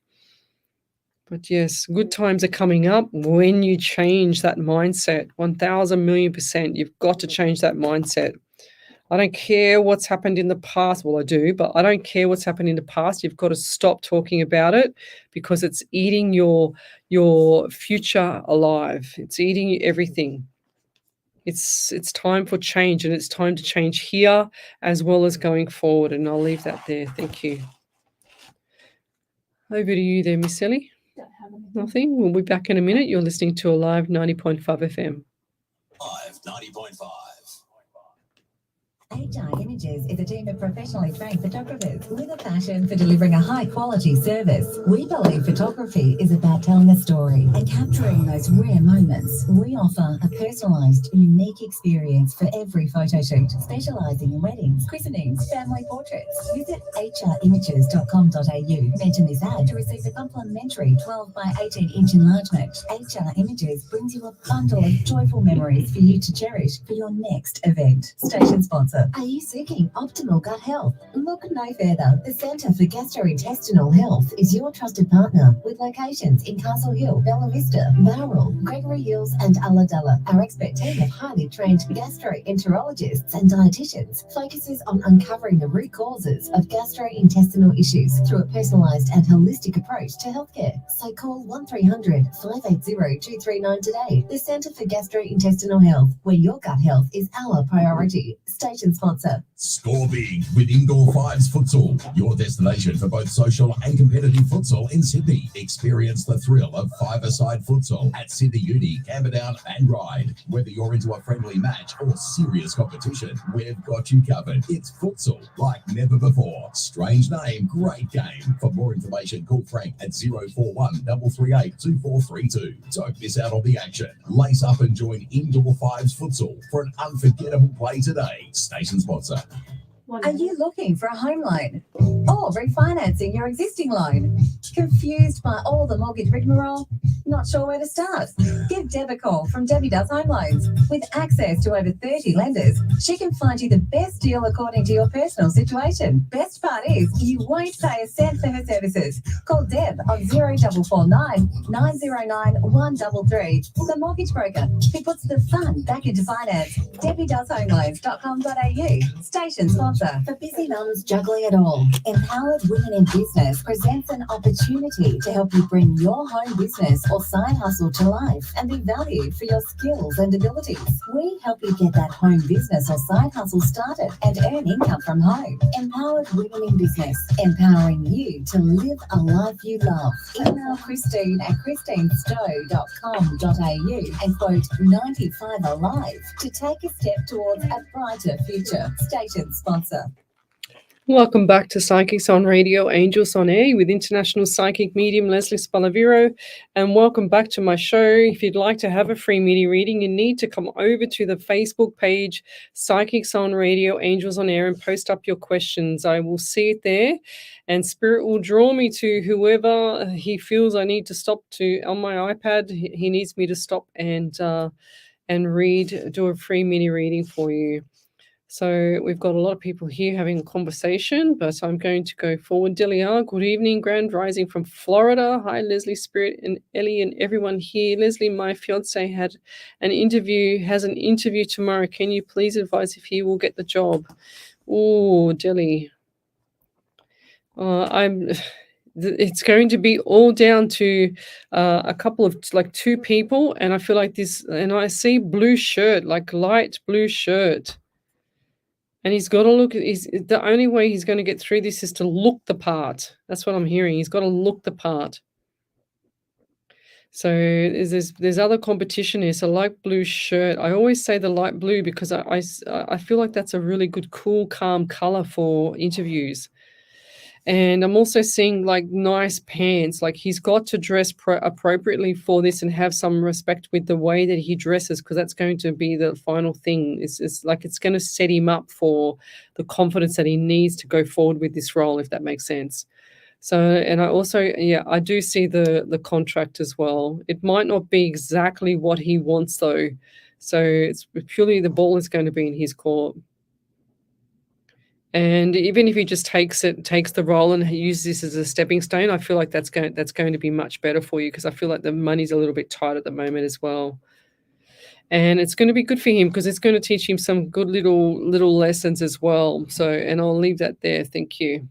But yes, good times are coming up when you change that mindset. 1,000,000,000%. You've got to change that mindset. I don't care what's happened in the past. Well, I do, but I don't care what's happened in the past. You've got to stop talking about it because it's eating your future alive. It's eating everything. It's time for change, and it's time to change here as well as going forward. And I'll leave that there. Thank you. Over to you there, Miss Ellie. Don't have anything. Nothing. We'll be back in a minute. You're listening to Alive 90.5 FM. Live 90.5. HR Images is a team of professionally trained photographers with a passion for delivering a high-quality service. We believe photography is about telling a story and capturing those rare moments. We offer a personalised, unique experience for every photo shoot, specialising in weddings, christenings, family portraits. Visit hrimages.com.au. Mention this ad to receive a complimentary 12 by 18-inch enlargement. HR Images brings you a bundle of joyful memories for you to cherish for your next event. Station sponsor. Are you seeking optimal gut health? Look no further. The Centre for Gastrointestinal Health is your trusted partner with locations in Castle Hill, Bella Vista, Bowral, Gregory Hills and Ulladulla. Our expert team of highly trained gastroenterologists and dietitians focuses on uncovering the root causes of gastrointestinal issues through a personalised and holistic approach to healthcare. So call 1300 580 239 today. The Centre for Gastrointestinal Health, where your gut health is our priority. Station sponsor. Score big with Indoor Fives Futsal, your destination for both social and competitive futsal in Sydney. Experience the thrill of five-a-side futsal at Sydney Uni, Camperdown and Ryde. Whether you're into a friendly match or serious competition, we've got you covered. It's futsal like never before. Strange name, great game. For more information, call Frank at 041 338 2432. Don't miss out on the action. Lace up and join Indoor Fives Futsal for an unforgettable play today. Station sponsor. Are you looking for a home loan or refinancing your existing loan? Confused by all the mortgage rigmarole? Not sure where to start? Give Deb a call from Debbie Does Home Loans. With access to over 30 lenders, she can find you the best deal according to your personal situation. Best part is, you won't pay a cent for her services. Call Deb on 0449 909 133. The mortgage broker who puts the fun back into finance. DebbieDoesHomeLoans.com.au. Station sponsor. For busy mums juggling it all, Empowered Women in Business presents an opportunity to help you bring your home business or side hustle to life and be valued for your skills and abilities. We help you get that home business or side hustle started and earn income from home. Empowered Women in Business, empowering you to live a life you love. Email Christine at christinestowe.com.au and quote 95 Alive to take a step towards a brighter future. Station sponsor. Welcome back to Psychics on Radio, Angels on Air with International Psychic Medium Lesley Spaliviero, and welcome back to my show. If you'd like to have a free media reading, you need to come over to the Facebook page, Psychics on Radio, Angels on Air, and post up your questions. I will see it there, and Spirit will draw me to whoever he feels I need to stop to on my iPad. He needs me to stop and read, do a free mini reading for you. So we've got a lot of people here having a conversation, but I'm going to go forward. Delia, good evening, Grand Rising from Florida. Hi, Leslie, Spirit, and Ellie, and everyone here. Leslie, my fiance has an interview tomorrow. Can you please advise if he will get the job? Oh, Deli. It's going to be all down to a couple of like two people, and I feel like this, and I see blue shirt, like light blue shirt. And he's got to look. The only way he's going to get through this is to look the part. That's what I'm hearing. He's got to look the part. So there's other competition here. So light blue shirt. I always say the light blue because I feel like that's a really good, cool, calm color for interviews. And I'm also seeing like nice pants. Like he's got to dress appropriately for this and have some respect with the way that he dresses, because that's going to be the final thing. It's like it's going to set him up for the confidence that he needs to go forward with this role, if that makes sense. So, and I also, I do see the contract as well. It might not be exactly what he wants though. So it's purely the ball is going to be in his court. And even if he just takes the role and uses this as a stepping stone, I feel like that's going to be much better for you, because I feel like the money's a little bit tight at the moment as well. And it's going to be good for him because it's going to teach him some good little lessons as well. So, and I'll leave that there. Thank you.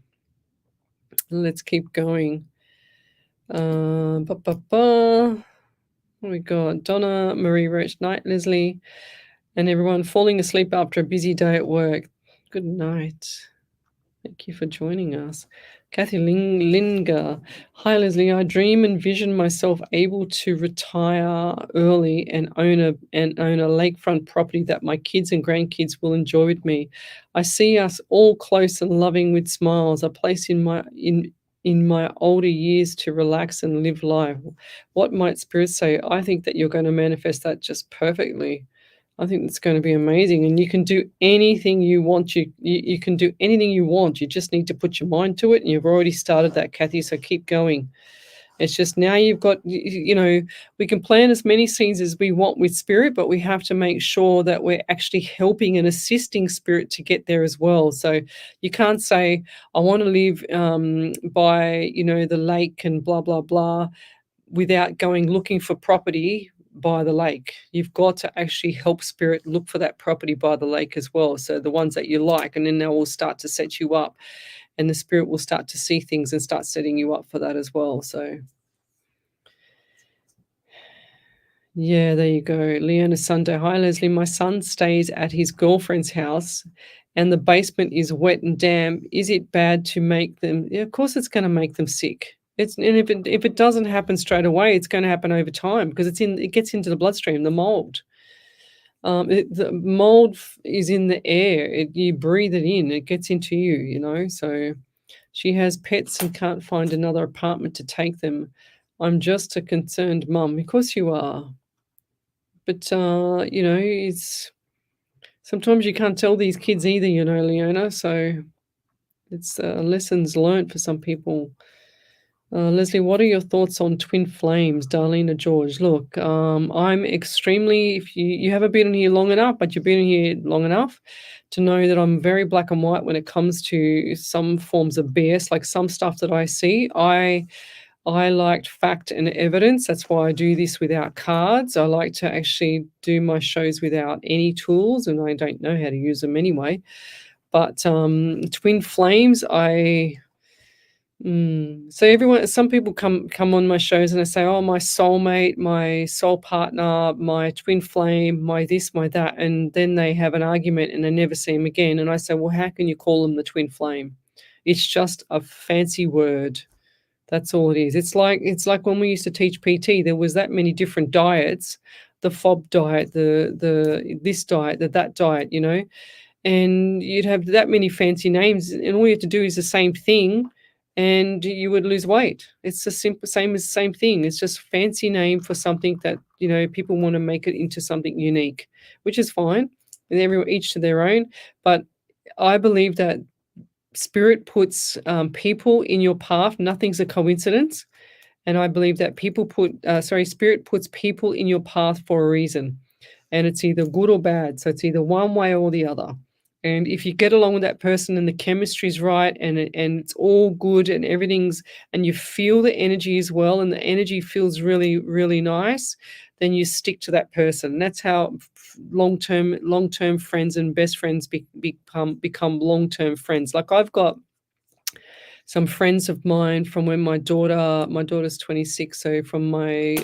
Let's keep going. What we got? Donna Marie Roach, night, Leslie, and everyone falling asleep after a busy day at work. Good night. Thank you for joining us. Kathy Linger. Hi, Leslie. I dream and vision myself able to retire early and own a lakefront property that my kids and grandkids will enjoy with me. I see us all close and loving with smiles, a place in my older years to relax and live life. What might Spirit say? I think that you're going to manifest that just perfectly. I think it's going to be amazing, and you can do anything you want. You can do anything you want. You just need to put your mind to it, and you've already started that, Kathy, so keep going. It's just now you've got, we can plan as many scenes as we want with Spirit, but we have to make sure that we're actually helping and assisting Spirit to get there as well. So you can't say, I want to live by, the lake and blah, blah, blah, without going looking for property by the lake. You've got to actually help Spirit look for that property by the lake as well. So the ones that you like, and then they will start to set you up, and the Spirit will start to see things and start setting you up for that as well. So yeah, there you go. Leona Sunday. Hi, Leslie. My son stays at his girlfriend's house and the basement is wet and damp. Is it bad to make them? Yeah, of course it's going to make them sick. And if it doesn't happen straight away, it's going to happen over time, because it gets into the bloodstream, the mold. The mold is in the air. You breathe it in, it gets into you, So she has pets and can't find another apartment to take them. I'm just a concerned mum. Of course you are. But, it's sometimes you can't tell these kids either, Leona. So it's lessons learned for some people. Leslie, what are your thoughts on twin flames, Darlena George? Look, I'm extremely, if you haven't been in here long enough, but you've been in here long enough to know that I'm very black and white when it comes to some forms of BS, like some stuff that I see. I liked fact and evidence. That's why I do this without cards. I like to actually do my shows without any tools, and I don't know how to use them anyway. But twin flames, some people come on my shows and they say, oh, my soulmate, my soul partner, my twin flame, my this, my that, and then they have an argument and I never see them again. And I say, well, how can you call them the twin flame? It's just a fancy word. That's all it is. It's like when we used to teach PT, there was that many different diets, the FOB diet, the this diet, that diet, and you'd have that many fancy names, and all you have to do is the same thing, and you would lose weight. It's the same thing. It's just fancy name for something that, people want to make it into something unique, which is fine. And everyone, each to their own. But I believe that Spirit puts people in your path. Nothing's a coincidence. And I believe that Spirit puts people in your path for a reason. And it's either good or bad. So it's either one way or the other. And if you get along with that person and the chemistry's right and it's all good and everything's, and you feel the energy as well, and the energy feels really, really nice, then you stick to that person. And that's how long-term friends and best friends become long-term friends. Like I've got some friends of mine from when my daughter's 26, so from my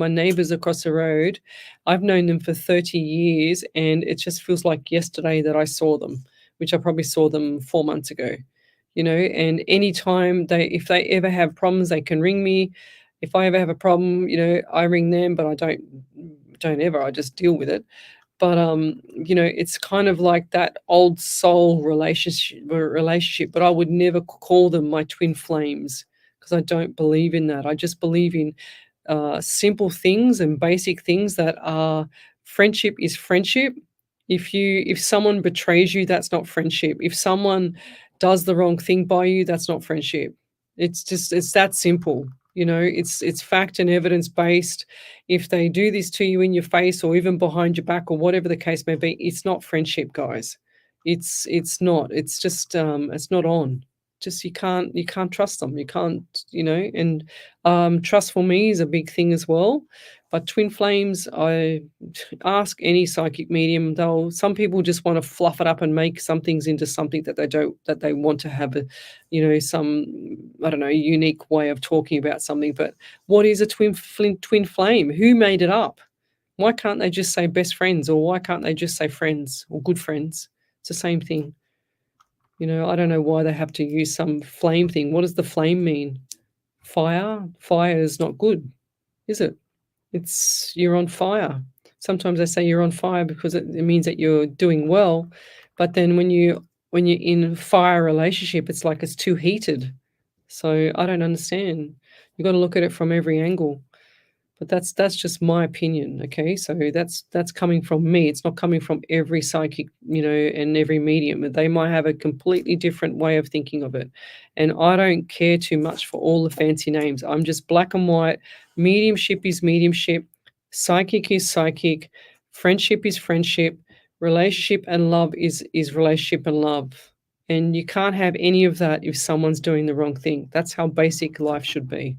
neighbors across the road. I've known them for 30 years, and it just feels like yesterday that I saw them, which I probably saw them 4 months ago, and anytime if they ever have problems, they can ring me. If I ever have a problem, I ring them, but I don't ever, I just deal with it. But it's kind of like that old soul relationship, but I would never call them my twin flames, because I don't believe in that. I just believe in simple things and basic things that are friendship is friendship. If someone betrays you, that's not friendship. If someone does the wrong thing by you, that's not friendship. It's that simple. It's fact and evidence based. If they do this to you in your face or even behind your back or whatever the case may be, it's not friendship, guys. It's not. It's just it's not on. Just you can't trust them. You can't, and trust for me is a big thing as well. But twin flames, I ask any psychic medium. Some people just want to fluff it up and make some things into something that they want to have some, I don't know, unique way of talking about something. But what is a twin flame? Who made it up? Why can't they just say best friends, or why can't they just say friends or good friends? It's the same thing. I don't know why they have to use some flame thing. What does the flame mean? Fire? Fire is not good, is it? It's you're on fire. Sometimes I say you're on fire because it means that you're doing well. But then when you're in a fire relationship, it's like it's too heated. So I don't understand. You've got to look at it from every angle. But that's just my opinion, okay? So that's coming from me. It's not coming from every psychic, and every medium. They might have a completely different way of thinking of it. And I don't care too much for all the fancy names. I'm just black and white. Mediumship is mediumship. Psychic is psychic. Friendship is friendship. Relationship and love is relationship and love. And you can't have any of that if someone's doing the wrong thing. That's how basic life should be.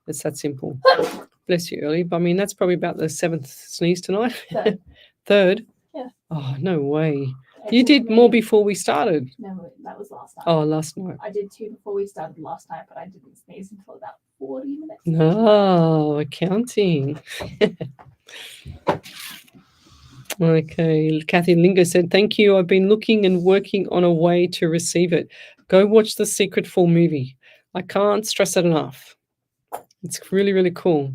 It's that simple. Bless you, Early. I mean, that's probably about the 7th sneeze tonight. Third? Yeah. Oh, no way. You did more before we started. No, that was last night. Oh, last night. I did 2 before we started last night, but I didn't sneeze until about 40 minutes. No, accounting. Okay. Kathy Lingo said, thank you. I've been looking and working on a way to receive it. Go watch the Secret full movie. I can't stress it enough. It's really, really cool.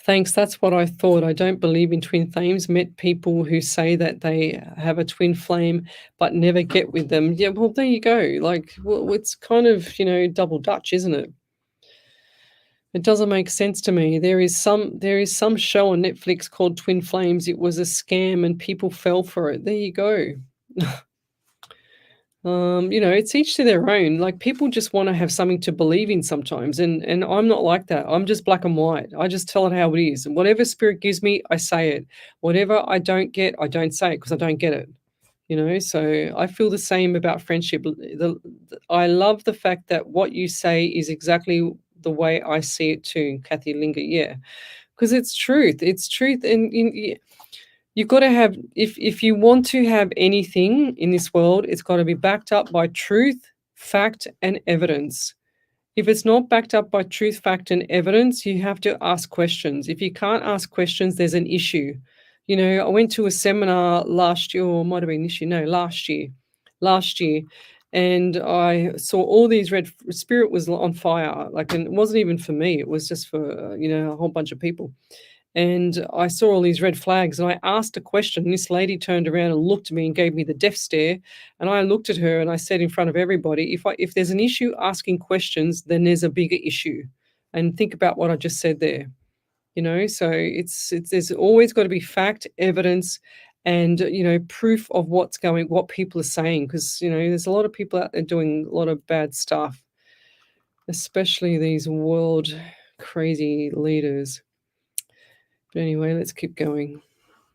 Thanks. That's what I thought. I don't believe in twin flames. Met people who say that they have a twin flame but never get with them. Yeah, well, there you go. Like, well, it's kind of, double Dutch, isn't it? It doesn't make sense to me. There is some show on Netflix called Twin Flames. It was a scam and people fell for it. There you go. It's each to their own. Like, people just want to have something to believe in sometimes, and I'm not like that. I'm just black and white. I just tell it how it is. And whatever spirit gives me, I say it. Whatever I don't get, I don't say it because I don't get it. So I feel the same about friendship. I love the fact that what you say is exactly the way I see it too, Kathy Linger. Yeah, because it's truth. It's truth, and you've got to have, if you want to have anything in this world, it's got to be backed up by truth, fact, and evidence. If it's not backed up by truth, fact, and evidence, you have to ask questions. If you can't ask questions, there's an issue. I went to a seminar last year, or might have been this year, no, last year, and I saw all these spirit was on fire, and it wasn't even for me. It was just for, a whole bunch of people. And I saw all these red flags, and I asked a question, and this lady turned around and looked at me and gave me the death stare. And I looked at her and I said in front of everybody, if there's an issue asking questions, then there's a bigger issue. And think about what I just said there. So it's there's always got to be fact, evidence, and proof of what people are saying, because there's a lot of people out there doing a lot of bad stuff, especially these world crazy leaders. But anyway, let's keep going.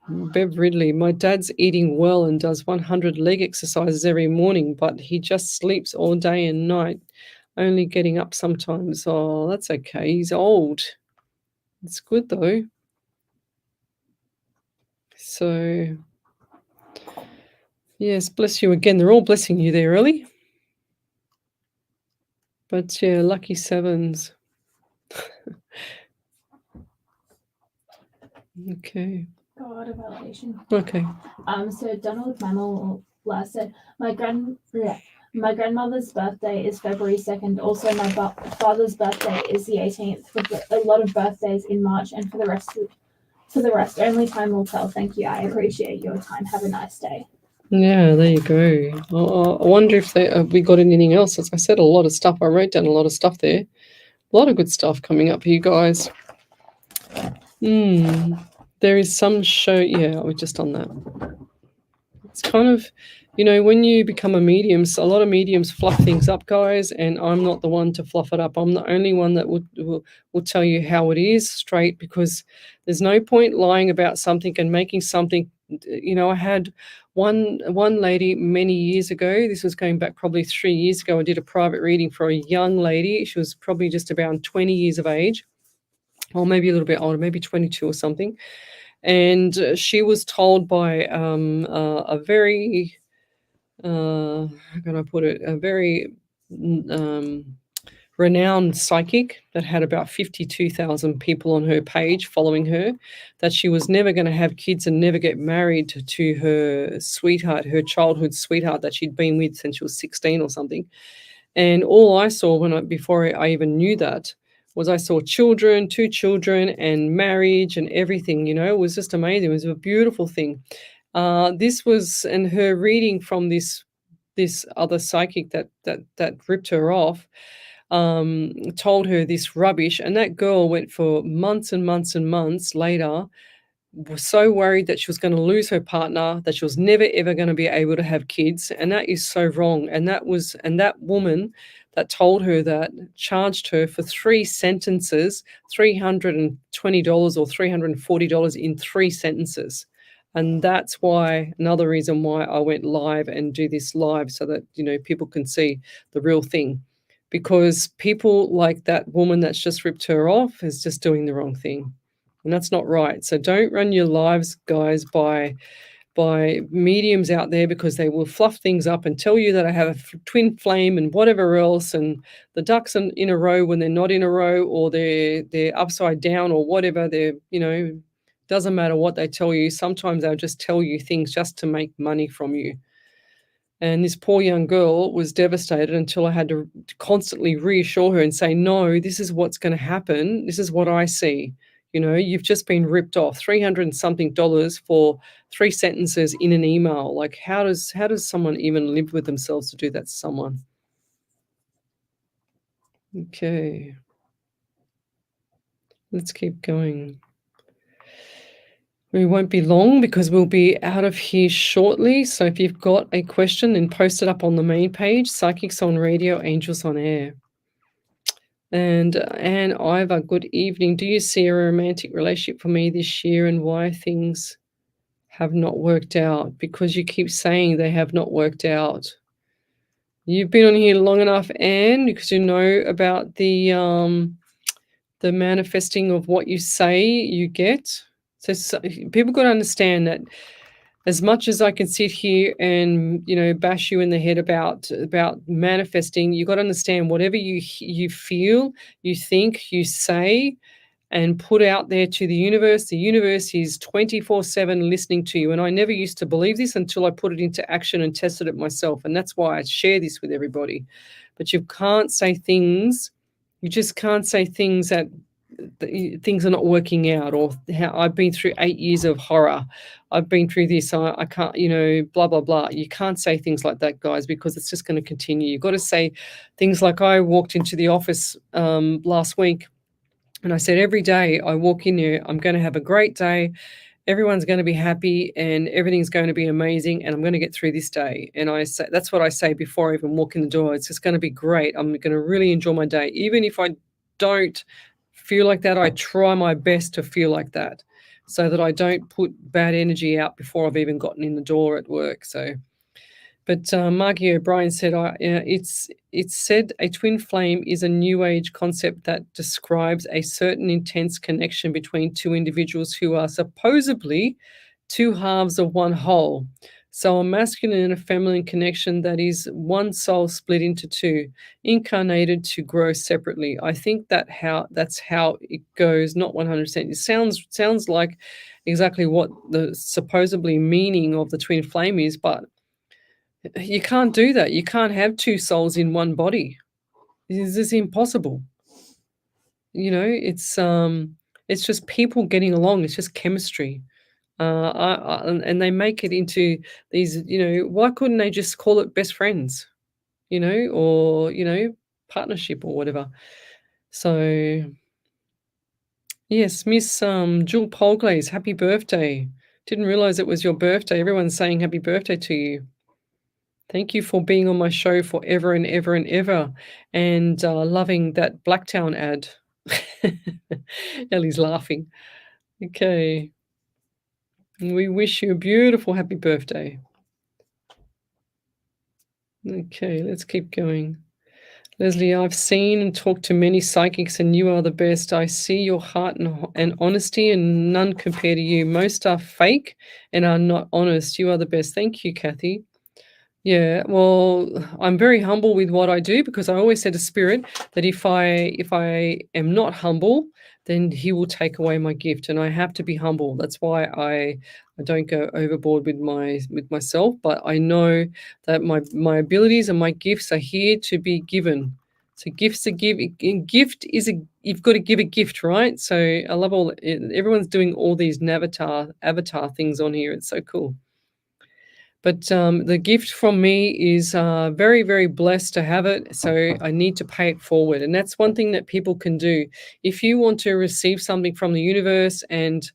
Bev Ridley, my dad's eating well and does 100 leg exercises every morning, but he just sleeps all day and night, only getting up sometimes. Oh, that's okay. He's old. It's good though. So, yes, bless you again. They're all blessing you there, early. But yeah, lucky sevens. Okay. God of validation. Okay. So Donald Mammal last said, my grandmother's birthday is February 2nd. Also, my father's birthday is the 18th. With a lot of birthdays in March, and for the rest, only time will tell. Thank you. I appreciate your time. Have a nice day. Yeah, there you go. I wonder if we got anything else. As I said, a lot of stuff. I wrote down a lot of stuff there. A lot of good stuff coming up for you guys. There is some show. Yeah, we're just on that. It's kind of, when you become a medium, a lot of mediums fluff things up, guys, and I'm not the one to fluff it up. I'm the only one that will tell you how it is straight, because there's no point lying about something and making something. I had one lady many years ago. This was going back probably 3 years ago. I did a private reading for a young lady. She was probably just about 20 years of age, or maybe a little bit older, maybe 22 or something. And she was told by a very, how can I put it, a very renowned psychic that had about 52,000 people on her page following her, that she was never going to have kids and never get married to her sweetheart, her childhood sweetheart that she'd been with since she was 16 or something. And all I saw before I even knew that was I saw children, 2 children, and marriage and everything. It was just amazing. It was a beautiful thing. This was, and her reading from this other psychic that ripped her off, told her this rubbish, and that girl went for months and months and months later, was so worried that she was going to lose her partner, that she was never ever going to be able to have kids, and that is so wrong. And that woman that told her that charged her for 3 sentences $320 or $340 in 3 sentences. And that's why, another reason why I went live and do this live, so that people can see the real thing, because people like that woman that's just ripped her off is just doing the wrong thing. And that's not right. So don't run your lives, guys, by mediums out there, because they will fluff things up and tell you that I have a twin flame and whatever else, and the ducks are in a row when they're not in a row, or they're upside down, or whatever. Doesn't matter what they tell you. Sometimes they'll just tell you things just to make money from you. And this poor young girl was devastated until I had to constantly reassure her and say, no, this is what's going to happen. This is what I see. You've just been ripped off $300 and something for 3 sentences in an email. Like, how does someone even live with themselves to do that to someone? Okay. Let's keep going. We won't be long because we'll be out of here shortly. So if you've got a question, then post it up on the main page, Psychics on Radio, Angels on Air. And Anne Ivor, good evening. Do you see a romantic relationship for me this year, and why things have not worked out? Because you keep saying they have not worked out. You've been on here long enough, Anne, because you know about the manifesting of what you say you get. So people got to understand that as much as I can sit here and, bash you in the head about manifesting, you got to understand whatever you feel, you think, you say, and put out there to the universe is 24/7 listening to you. And I never used to believe this until I put it into action and tested it myself. And that's why I share this with everybody. But you can't say things, you just can't say things that things are not working out, or how I've been through 8 years of horror. I've been through this. I can't, blah, blah, blah. You can't say things like that, guys, because it's just going to continue. You've got to say things like, I walked into the office last week and I said, every day I walk in there, I'm going to have a great day. Everyone's going to be happy and everything's going to be amazing, and I'm going to get through this day. And I say, that's what I say before I even walk in the door. It's just going to be great. I'm going to really enjoy my day. Even if I don't feel like that, I try my best to feel like that, so that I don't put bad energy out before I've even gotten in the door at work. So, but Margie O'Brien said, it's said a twin flame is a new age concept that describes a certain intense connection between two individuals who are supposedly two halves of one whole. So a masculine and a feminine connection that is one soul split into two, incarnated to grow separately. I think that's how it goes. Not 100%. It sounds like exactly what the supposedly meaning of the twin flame is, but you can't do that. You can't have two souls in one body. This is impossible. It's just people getting along. It's just chemistry. And they make it into these, why couldn't they just call it best friends, or, partnership or whatever? So, yes, Miss Jewel Polglaze, happy birthday. Didn't realize it was your birthday. Everyone's saying happy birthday to you. Thank you for being on my show forever and ever and ever, and loving that Blacktown ad. Ellie's laughing. Okay. We wish you a beautiful happy birthday. Okay, let's keep going. Leslie, I've seen and talked to many psychics, and you are the best. I see your heart and honesty, and none compare to you. Most are fake and are not honest. You are the best. Thank you, Kathy. Yeah, well, I'm very humble with what I do, because I always said to Spirit that if I am not humble, then he will take away my gift, and I have to be humble. That's why I don't go overboard with myself, but I know that my abilities and my gifts are here to be given. So gifts are gift is you've got to give a gift, right? So I love everyone's doing all these avatar things on here. It's so cool. But the gift from me is very, very blessed to have it. So I need to pay it forward. And that's one thing that people can do. If you want to receive something from the universe and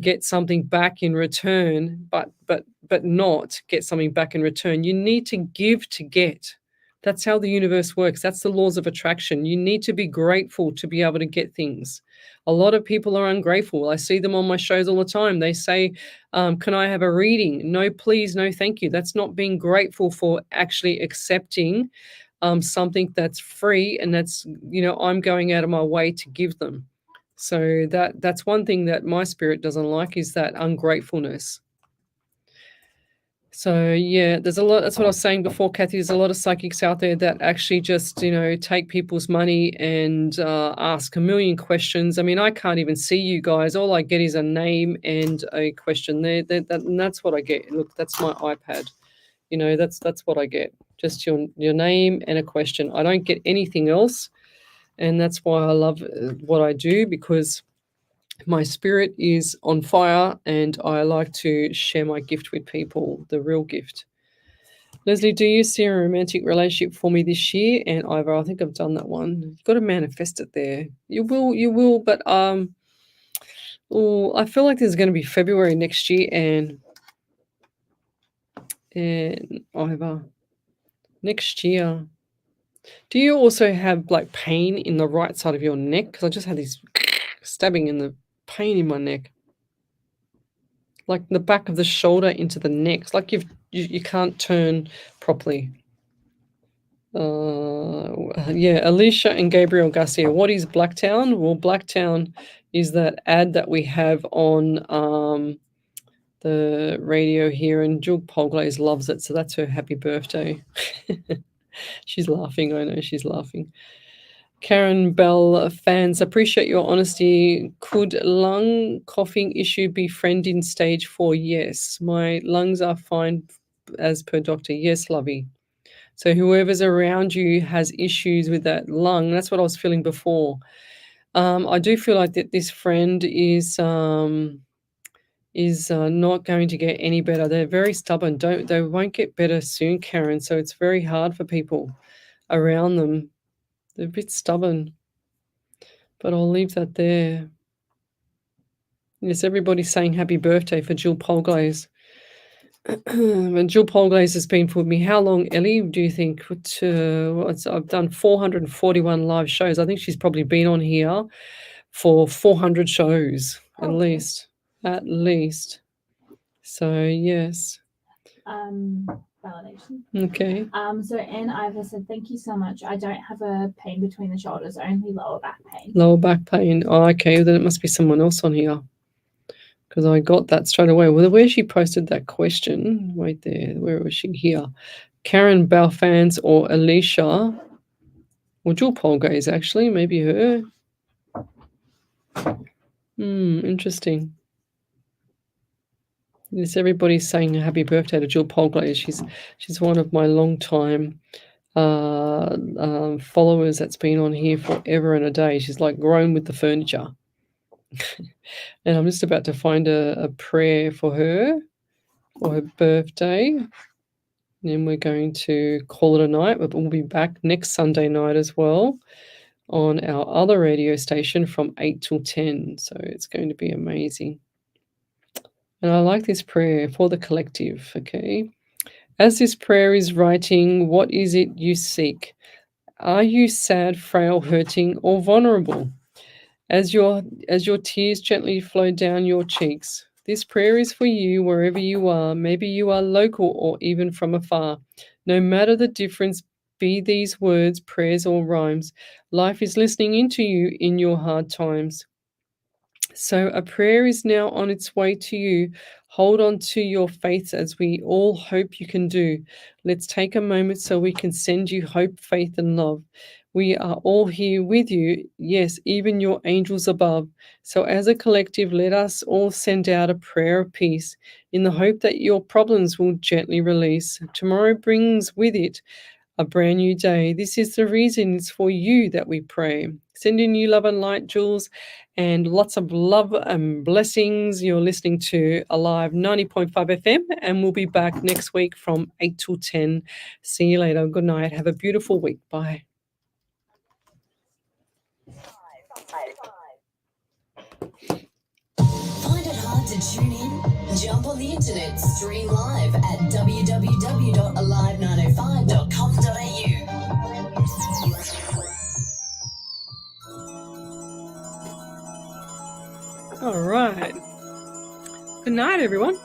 get something back in return, but not get something back in return, you need to give to get. That's how the universe works. That's the laws of attraction. You need to be grateful to be able to get things. A lot of people are ungrateful. I see them on my shows all the time. They say, can I have a reading? No, please, no, thank you. That's not being grateful for actually accepting something that's free, and that's, I'm going out of my way to give them. So that's one thing that my spirit doesn't like, is that ungratefulness. So yeah, there's a lot. That's what I was saying before, Kathy. There's a lot of psychics out there that actually just, take people's money and ask a million questions. I mean, I can't even see you guys. All I get is a name and a question. And that's what I get. Look, that's my iPad. That's what I get. Just your name and a question. I don't get anything else, and that's why I love what I do, because my spirit is on fire, and I like to share my gift with people, the real gift. Leslie, do you see a romantic relationship for me this year? And Ivor, I think I've done that one. You've got to manifest it there. You will, but I feel like there's going to be February next year, and Ivor, next year. Do you also have like pain in the right side of your neck? Because I just had this stabbing in the pain in my neck, like the back of the shoulder into the neck. It's like you can't turn properly. Yeah, Alicia and Gabriel Garcia. What is Blacktown? Well, Blacktown is that ad that we have on the radio here, and Jewel Polglaze loves it, so that's her happy birthday. She's laughing. I know she's laughing. Karen Bell fans, appreciate your honesty. Could lung coughing issue be friend in stage 4? Yes. My lungs are fine as per doctor. Yes, lovey. So whoever's around you has issues with that lung. That's what I was feeling before. I do feel like that this friend is not going to get any better. They're very stubborn. They won't get better soon, Karen. So it's very hard for people around them. They're a bit stubborn, but I'll leave that there. Yes, everybody's saying happy birthday for Jewel Polglaze. And Jewel Polglaze has been with me how long, Ellie, do you think? I've done 441 live shows. I think she's probably been on here for 400 shows at least. at least. So yes. Validation. Okay. So Anne Ivor said, thank you so much. I don't have a pain between the shoulders, only lower back pain. Lower back pain. Oh, okay. Then it must be someone else on here, because I got that straight away. Well, where she posted that question, wait there. Where was she? Here. Karen Balfans or Alicia, or Jewel Polgaze, actually. Maybe her. Interesting. Yes, everybody's saying happy birthday to Jewel Polgaze. She's one of my long time followers that's been on here forever and a day. She's like grown with the furniture. And I'm just about to find a prayer for her birthday. And then we're going to call it a night. We'll be back next Sunday night as well on our other radio station from 8 till 10. So it's going to be amazing. And I like this prayer for the collective, okay? As this prayer is writing, what is it you seek? Are you sad, frail, hurting, or vulnerable? As your tears gently flow down your cheeks, this prayer is for you wherever you are. Maybe you are local or even from afar. No matter the difference, be these words, prayers, or rhymes, life is listening into you in your hard times. So a prayer is now on its way to you. Hold on to your faith as we all hope you can do. Let's take a moment so we can send you hope, faith, and love. We are all here with you, yes, even your angels above. So as a collective, let us all send out a prayer of peace in the hope that your problems will gently release. Tomorrow brings with it a brand new day. This is the reason it's for you that we pray. Sending you love and light, Jules, and lots of love and blessings. You're listening to Alive 90.5 FM, and we'll be back next week from 8 till 10. See you later. Good night. Have a beautiful week. Bye. Find it hard to tune in? Jump on the internet, stream live at www.alive905.com.au. All right. Good night, everyone.